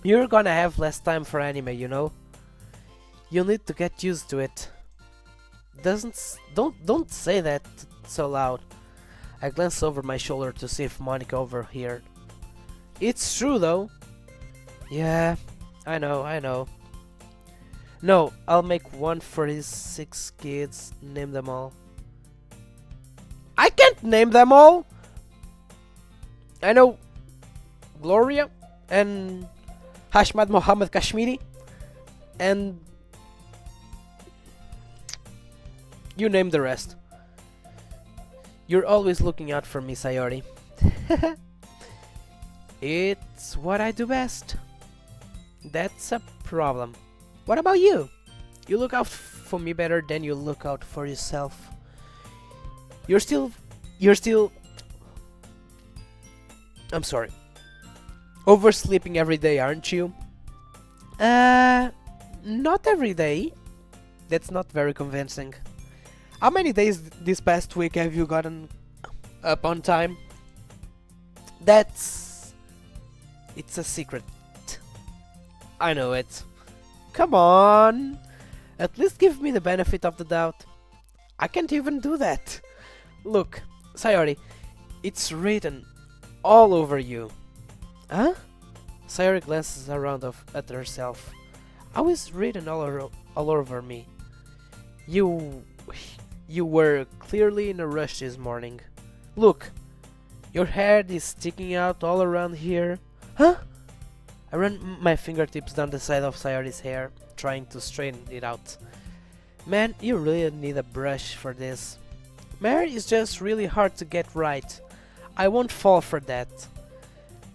You're gonna have less time for anime, you know? You'll need to get used to it. Don't say that so loud. I glance over my shoulder to see if Monica overheard. It's true though. Yeah, I know. No, I'll make one for his 6 kids. Name them all. I can't name them all! I know Gloria and Hashmad Mohammed Kashmiri and you name the rest. You're always looking out for me, Sayori. It's what I do best. That's a problem. What about you? You look out for me better than you look out for yourself. You're still I'm sorry. Oversleeping every day, aren't you? Not every day. That's not very convincing. How many days this past week have you gotten up on time? It's a secret. I know it. Come on. At least give me the benefit of the doubt. I can't even do that. Look, Sayori, it's written all over you. Huh? Sayori glances around at herself. I was written all over me. You were clearly in a rush this morning. Look, your hair is sticking out all around here. Huh? I run my fingertips down the side of Sayori's hair, trying to straighten it out. Man, you really need a brush for this. My hair is just really hard to get right. I won't fall for that.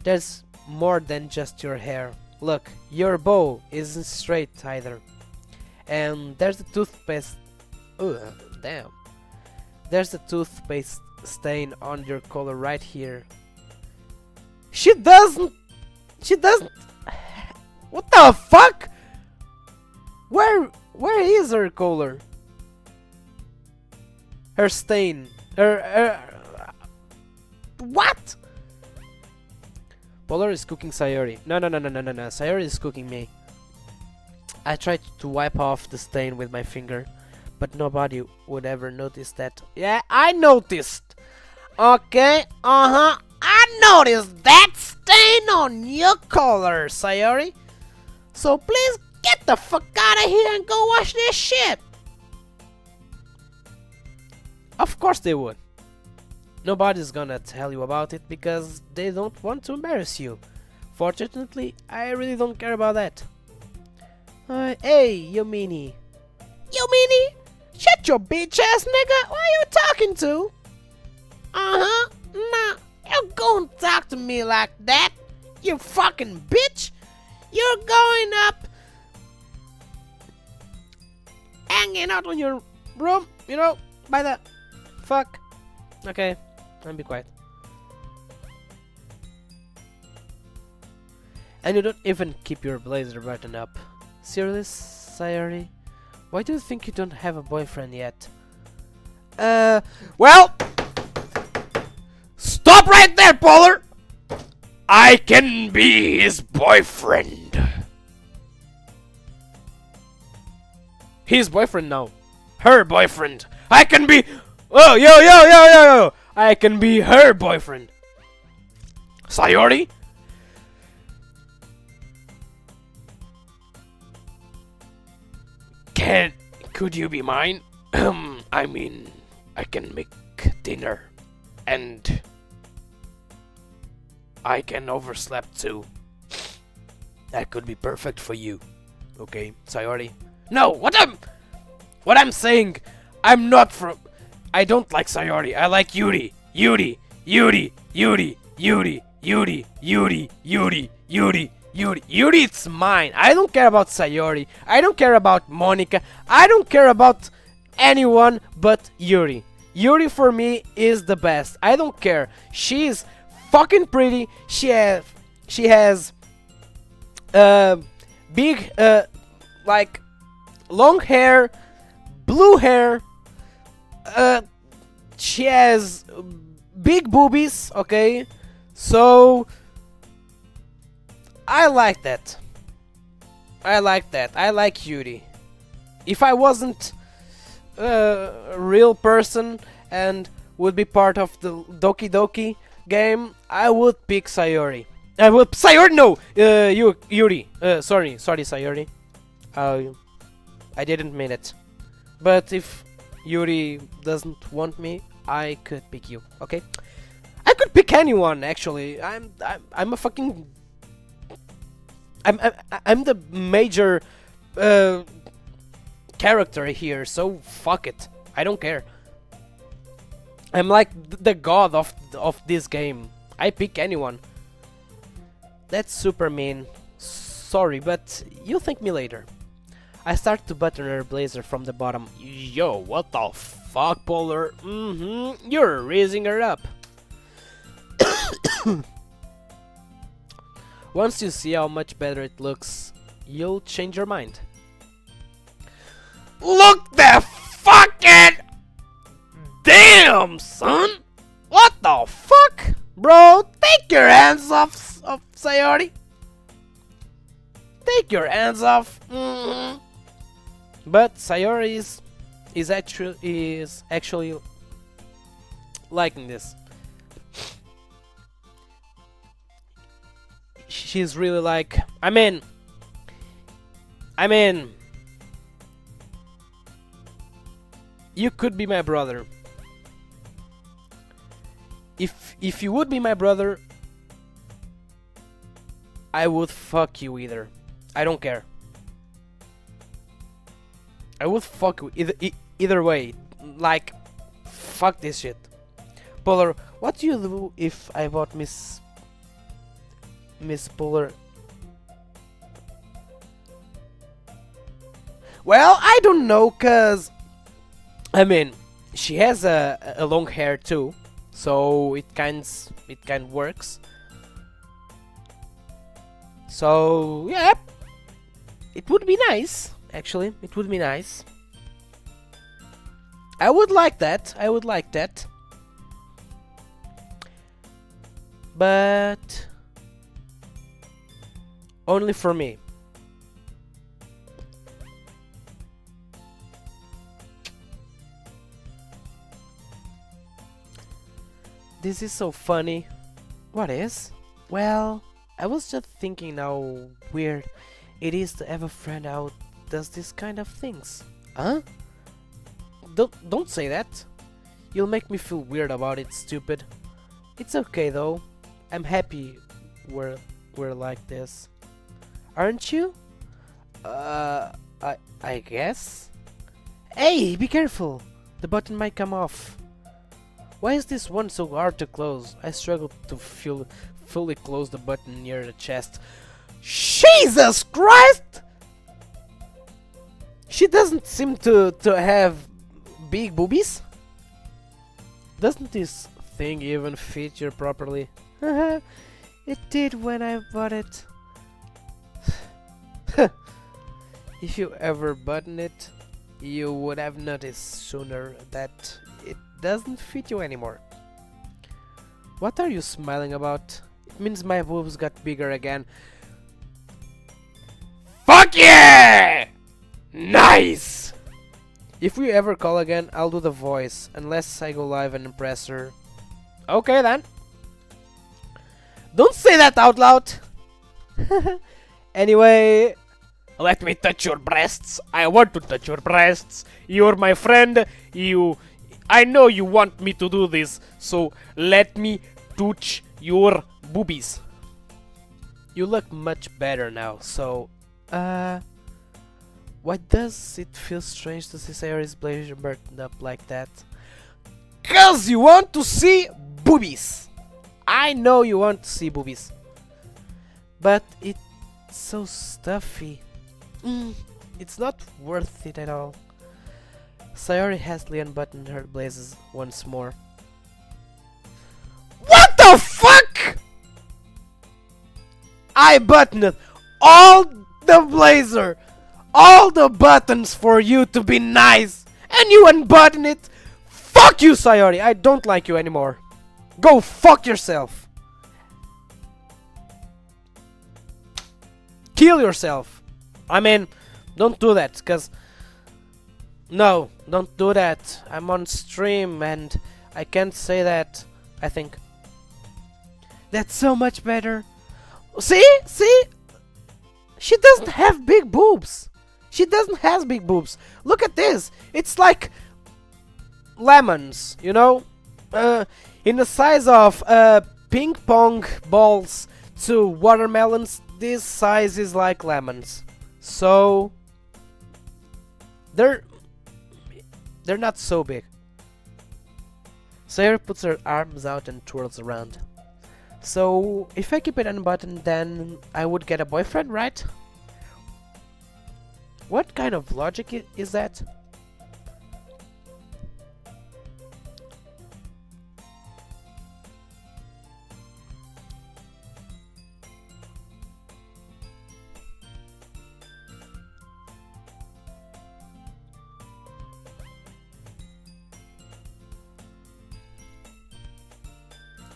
There's more than just your hair. Look, your bow isn't straight either. And there's the toothpaste. Ugh, damn. There's the toothpaste stain on your collar right here. She doesn't. What the fuck? Where is her collar? Her stain. Her what? Polar is cooking Sayori. No. Sayori is cooking me. I tried to wipe off the stain with my finger, but nobody would ever notice that. Yeah, I noticed. Okay, I noticed that stain on your collar, Sayori. So please get the fuck out of here and go wash this shit. Of course they would. Nobody's gonna tell you about it because they don't want to embarrass you. Fortunately, I really don't care about that. Hey, you meanie. You meanie? Shut your bitch ass nigga. Who are you talking to? Nah, you gonna talk to me like that, you fucking bitch. You're going up, hanging out on your room, you know, by the fuck. Okay, I'll be quiet. And you don't even keep your blazer button up. Seriously, Sayori? Why do you think you don't have a boyfriend yet? Well, stop right there, Polar! I can be his boyfriend. His boyfriend now. Her boyfriend. I can be... Oh, yo! I can be her boyfriend. Sayori? Could you be mine? I mean, I can make dinner. And I can oversleep too. That could be perfect for you. Okay, Sayori? No, what I'm saying, I'm not from... I don't like Sayori, I like Yuri. Yuri. Yuri, Yuri, Yuri, Yuri, Yuri. Yuri, it's mine. I don't care about Sayori. I don't care about Monica. I don't care about anyone but Yuri. Yuri for me is the best. I don't care. She's fucking pretty. She has big like long hair, blue hair. She has big boobies, okay? So I like that. I like that. I like Yuri. If I wasn't a real person and would be part of the Doki Doki game, I would pick Sayori. I would Sayori. No, Yuri. Sorry, Sayori. I didn't mean it. But if Yuri doesn't want me, I could pick you. Okay, I could pick anyone. Actually, I'm a fucking. I'm the major character here, so fuck it. I don't care. I'm like the god of this game. I pick anyone. That's super mean. Sorry, but you'll thank me later. I start to button her blazer from the bottom. Yo, what the fuck, Polar? You're raising her up. Once you see how much better it looks, you'll change your mind. Look the fucking damn, son! What the fuck? Bro, take your hands off Sayori. Take your hands off. But Sayori is actually liking this. She's really like, I mean, you could be my brother. If you would be my brother, I would fuck you either. I don't care. I would fuck you either way. Like, fuck this shit. Polar, what do you do if I bought Miss Polar? Well, I don't know, cause I mean, she has a long hair too, so it kind works. So yeah, it would be nice. Actually, it would be nice. I would like that. I would like that. But only for me. This is so funny. What is? Well, I was just thinking how weird it is to have a friend out does this kind of things. Huh? Don't say that. You'll make me feel weird about it, stupid. It's okay though. I'm happy we're like this. Aren't you? I guess. Hey, be careful. The button might come off. Why is this one so hard to close? I struggle to fully close the button near the chest. Jesus Christ! She doesn't seem to have big boobies. Doesn't this thing even fit you properly? It did when I bought it. If you ever button it, you would have noticed sooner that it doesn't fit you anymore. What are you smiling about? It means my boobs got bigger again. Fuck yeah! Nice! If we ever call again, I'll do the voice, unless I go live and impress her. Okay then. Don't say that out loud! Anyway, let me touch your breasts. I want to touch your breasts. You're my friend. I know you want me to do this, so let me touch your boobies. You look much better now, so why does it feel strange to see Sayori's blazer buttoned up like that? Cause you want to see boobies. I know you want to see boobies. But it's so stuffy. It's not worth it at all. Sayori hastily unbuttoned her blazers once more. What the fuck?! I buttoned all the blazer, all the buttons for you to be nice, and you unbutton it? Fuck you, Sayori! I don't like you anymore. Go fuck yourself. Kill yourself. I mean, don't do that, cause... No, don't do that. I'm on stream and I can't say that, I think. That's so much better. See? See? She doesn't have big boobs. She doesn't have big boobs. Look at this. It's like lemons, you know? In the size of ping pong balls to watermelons, this size is like lemons. So they're not so big. Sayori puts her arms out and twirls around. So if I keep it unbuttoned, then I would get a boyfriend, right? What kind of logic is that?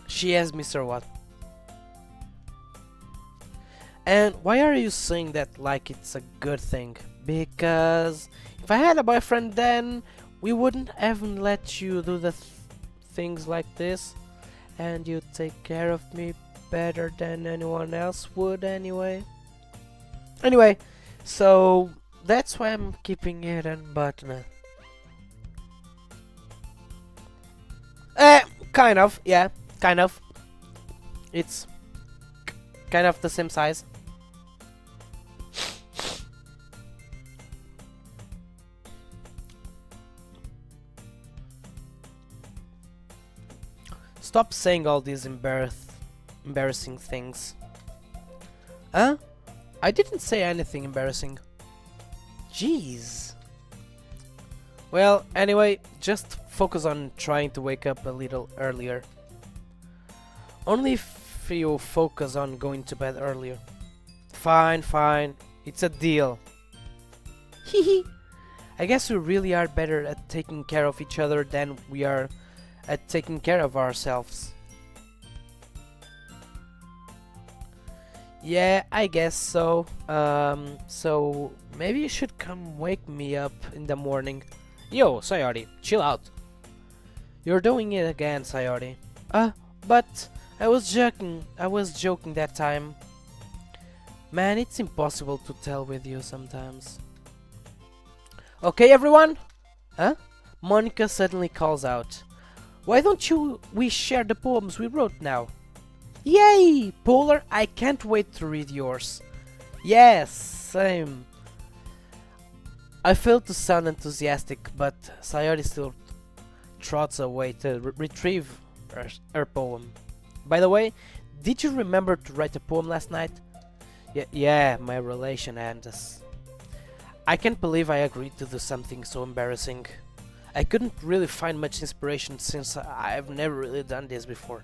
She asked me, sir, what? And why are you saying that like it's a good thing? Because if I had a boyfriend, then we wouldn't even let you do the things like this, and you take care of me better than anyone else would anyway. Anyway, so that's why I'm keeping it unbuttoned. Kind of, yeah. Kind of. It's kind of the same size. Stop saying all these embarrassing things. Huh? I didn't say anything embarrassing. Jeez. Well, anyway, just focus on trying to wake up a little earlier. Only if you focus on going to bed earlier. Fine, fine. It's a deal. Hehe. I guess we really are better at taking care of each other than we are at taking care of ourselves. Yeah, I guess so. So maybe you should come wake me up in the morning. Yo, Sayori, chill out. You're doing it again, Sayori. But I was joking that time. Man, it's impossible to tell with you sometimes. Okay, everyone? Huh? Monica suddenly calls out. Why don't we share the poems we wrote now? Yay! Polar, I can't wait to read yours. Yes, same. I failed to sound enthusiastic, but Sayori still trots away to retrieve her poem. By the way, did you remember to write a poem last night? Yeah, my relation and us. I can't believe I agreed to do something so embarrassing. I couldn't really find much inspiration since I've never really done this before.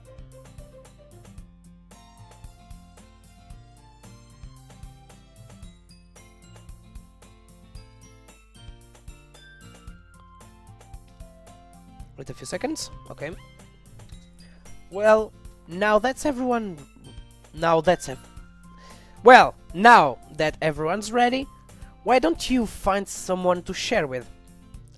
Wait a few seconds. Okay. Well, now that everyone's ready, why don't you find someone to share with?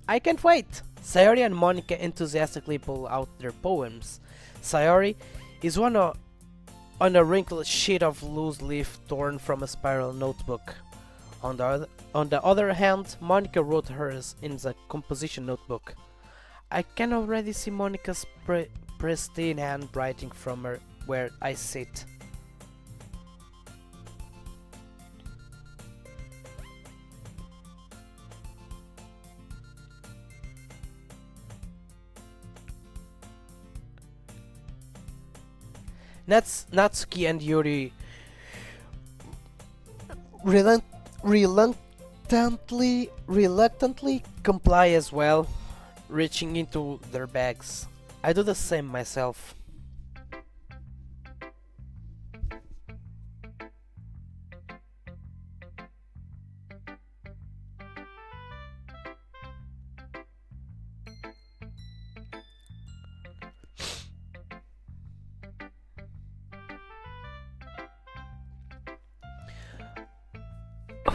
I can't wait. Sayori and Monica enthusiastically pull out their poems. Sayori is on a wrinkled sheet of loose leaf torn from a spiral notebook. On the other hand, Monica wrote hers in the composition notebook. I can already see Monica's pristine handwriting from where I sit. Natsuki and Yuri reluct reluctantly comply as well, reaching into their bags. I do the same myself.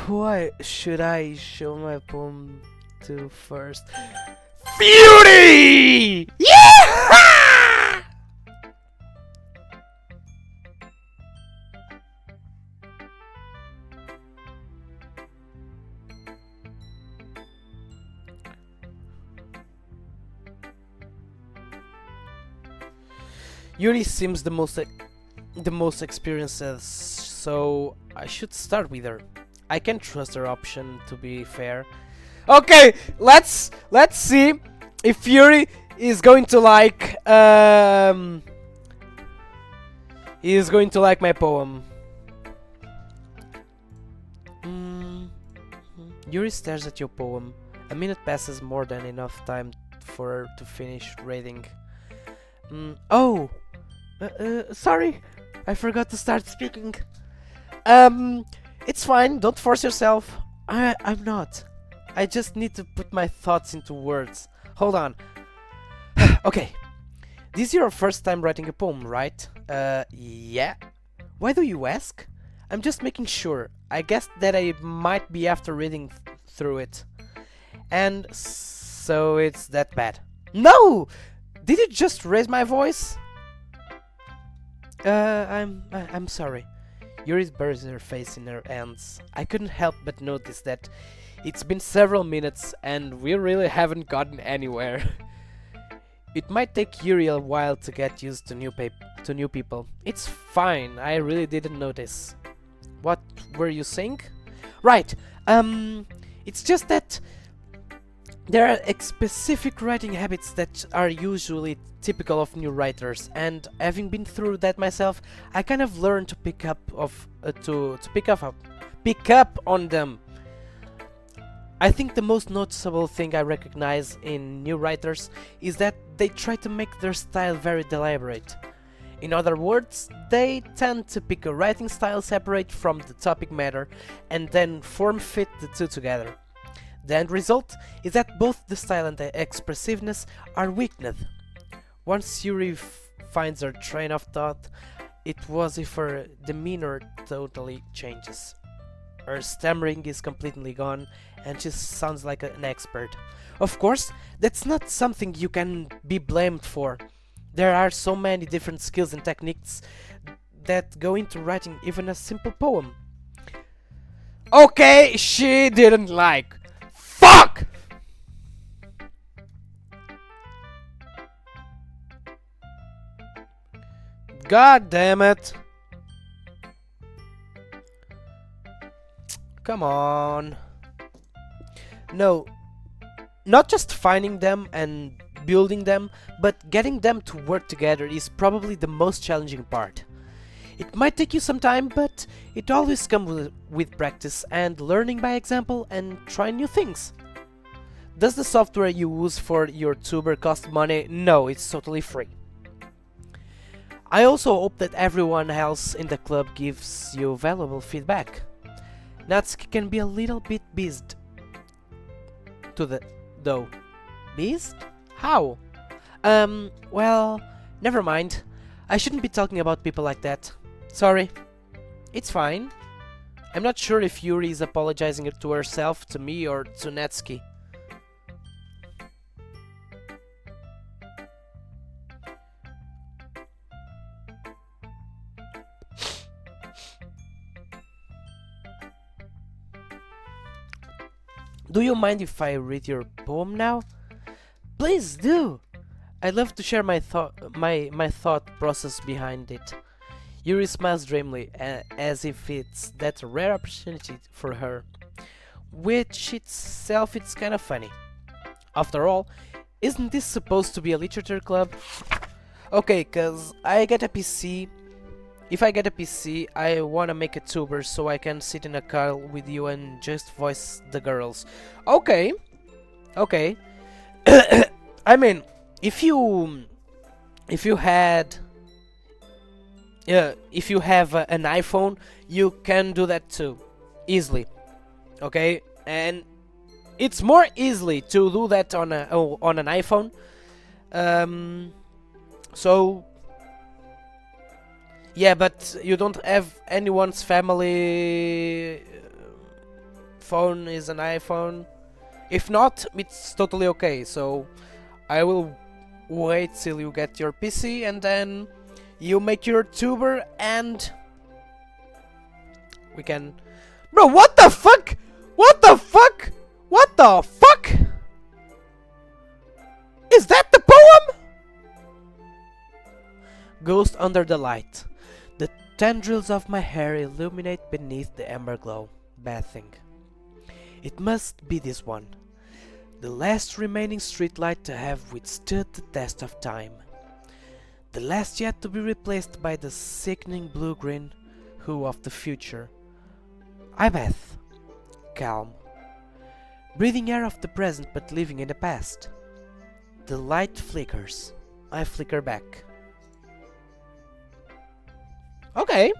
Why should I show my poem to first? Fury! Yeah! Yuri seems the most experienced, so I should start with her. I can trust her option, to be fair. Okay, let's see if Yuri is going to like my poem. Yuri stares at your poem. A minute passes, more than enough time for her to finish reading. Oh, sorry, I forgot to start speaking. It's fine, don't force yourself. I'm not. I just need to put my thoughts into words. Hold on. Okay. This is your first time writing a poem, right? Yeah. Why do you ask? I'm just making sure. I guess that I might be after reading through it. And so it's that bad. No! Did you just raise my voice? I'm sorry. Yuri buries her face in her hands. I couldn't help but notice that it's been several minutes and we really haven't gotten anywhere. It might take Yuri a while to get used to new people. It's fine, I really didn't notice. What were you saying? Right, it's just that there are specific writing habits that are usually typical of new writers, and having been through that myself, I kind of learned to pick up on them. I think the most noticeable thing I recognize in new writers is that they try to make their style very deliberate. In other words, they tend to pick a writing style separate from the topic matter and then form-fit the two together. The end result is that both the style and the expressiveness are weakened. Once Yuri finds her train of thought, it was if her demeanor totally changes. Her stammering is completely gone and she sounds like an expert. Of course, that's not something you can be blamed for. There are so many different skills and techniques that go into writing even a simple poem. Okay, she didn't like. Fuck! God damn it. Come on. No, not just finding them and building them, but getting them to work together is probably the most challenging part. It might take you some time, but it always comes with practice and learning by example and trying new things. Does the software you use for your tuber cost money? No, it's totally free. I also hope that everyone else in the club gives you valuable feedback. Natsuki can be a little bit biased though. Biased? How? Well, never mind. I shouldn't be talking about people like that. Sorry. It's fine. I'm not sure if Yuri is apologizing to herself, to me, or to Natsuki. Do you mind if I read your poem now? Please do! I'd love to share my thought process behind it. Yuri smiles dreamily, as if it's that rare opportunity for her. Which itself it's kind of funny. After all, isn't this supposed to be a literature club? Okay, cause I get a PC, if I get a PC, I wanna make a tuber so I can sit in a car with you and just voice the girls. Okay, okay. I mean, if you had if you have an iPhone, you can do that too, easily. Okay, and it's more easily to do that on an iPhone. So yeah, but you don't have anyone's family phone is an iPhone. If not, it's totally okay. So I will wait till you get your PC and then you make your tuber and we can. Bro, what the fuck? What the fuck? What the fuck? Is that the poem? Ghost under the light. The tendrils of my hair illuminate beneath the amber glow, bathing. It must be this one, the last remaining streetlight to have withstood the test of time. The last yet to be replaced by the sickening blue-green hue of the future. I bath, calm, breathing air of the present but living in the past. The light flickers. I flicker back. Okay.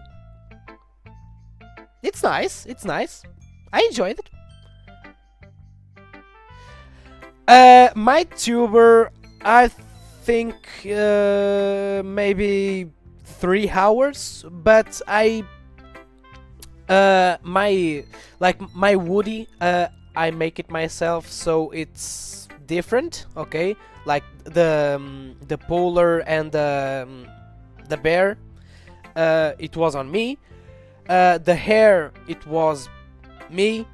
It's nice. It's nice. I enjoyed it. My tuber, I think maybe 3 hours, but my Woody, I make it myself, so it's different. Okay, like the polar and the bear, it was on me. The hair, it was me.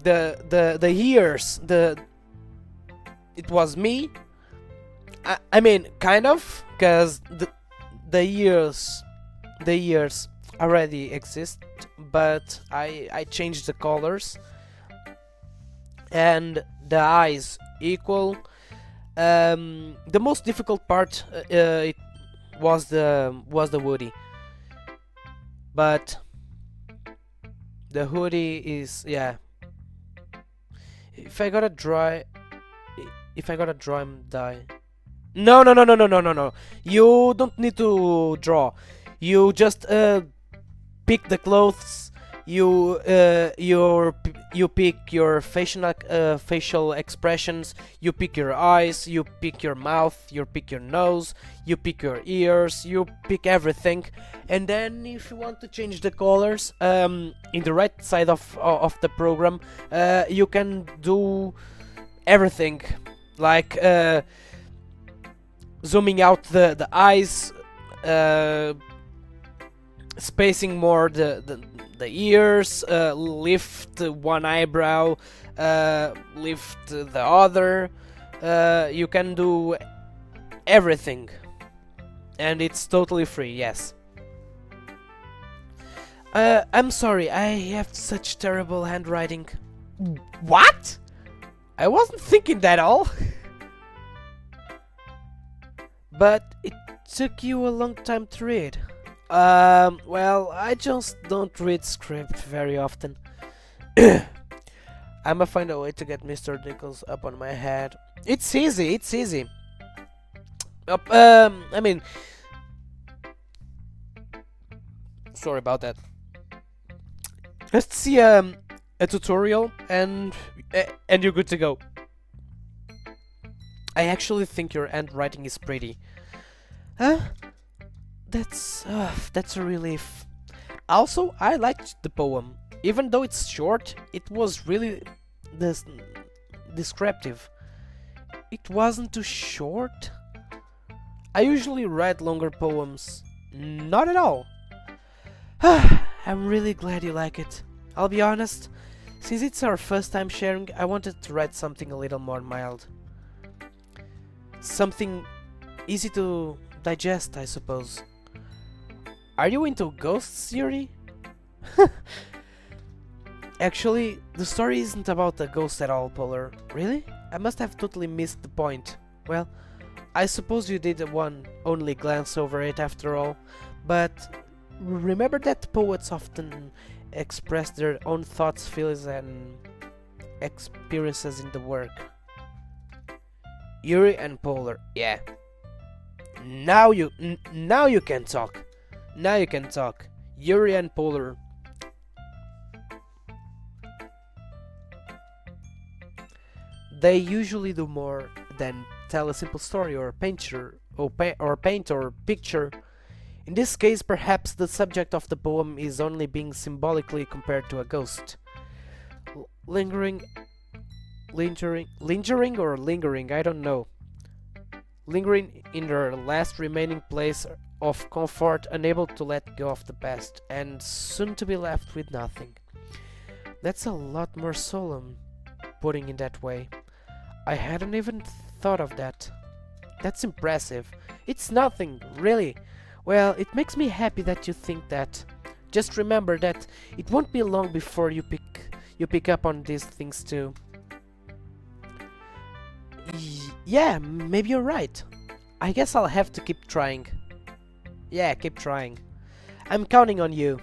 The ears, it was me. I mean, kind of, because the ears already exist, but I changed the colors, and the eyes equal. The most difficult part it was the Woody, but the hoodie is, yeah. If I gotta draw him die. No. You don't need to draw. You just pick the clothes. You pick your facial expressions. You pick your eyes. You pick your mouth. You pick your nose. You pick your ears. You pick everything. And then, if you want to change the colors, in the right side of the program, you can do everything, like zooming out the eyes, spacing more the ears, lift one eyebrow, lift the other. You can do everything, and it's totally free. Yes. I'm sorry, I have such terrible handwriting. What? I wasn't thinking that all. But it took you a long time to read. Well, I just don't read script very often. I'ma find a way to get Mr. Nichols up on my head. It's easy, it's easy. I mean... Sorry about that. Just see a tutorial and you're good to go. I actually think your handwriting is pretty. Huh? That's a relief. Also, I liked the poem. Even though it's short, it was really descriptive. It wasn't too short. I usually write longer poems. Not at all. I'm really glad you like it. I'll be honest, since it's our first time sharing, I wanted to write something a little more mild. Something easy to digest, I suppose. Are you into ghosts, Yuri? Actually, the story isn't about a ghost at all, Polar. Really? I must have totally missed the point. Well, I suppose you did only glance over it after all, but Remember that poets often express their own thoughts, feelings, and experiences in the work. Yuri and Polar, yeah. Now you can talk. Now you can talk. Yuri and Polar. They usually do more than tell a simple story or paint or picture. In this case, perhaps the subject of the poem is only being symbolically compared to a ghost. Lingering, lingering, I don't know. Lingering in their last remaining place of comfort, unable to let go of the past, and soon to be left with nothing. That's a lot more solemn, putting it that way. I hadn't even thought of that. That's impressive. It's nothing, really. Well, it makes me happy that you think that. Just remember that it won't be long before you pick up on these things too. Yeah, maybe you're right. I guess I'll have to keep trying. Yeah, keep trying. I'm counting on you.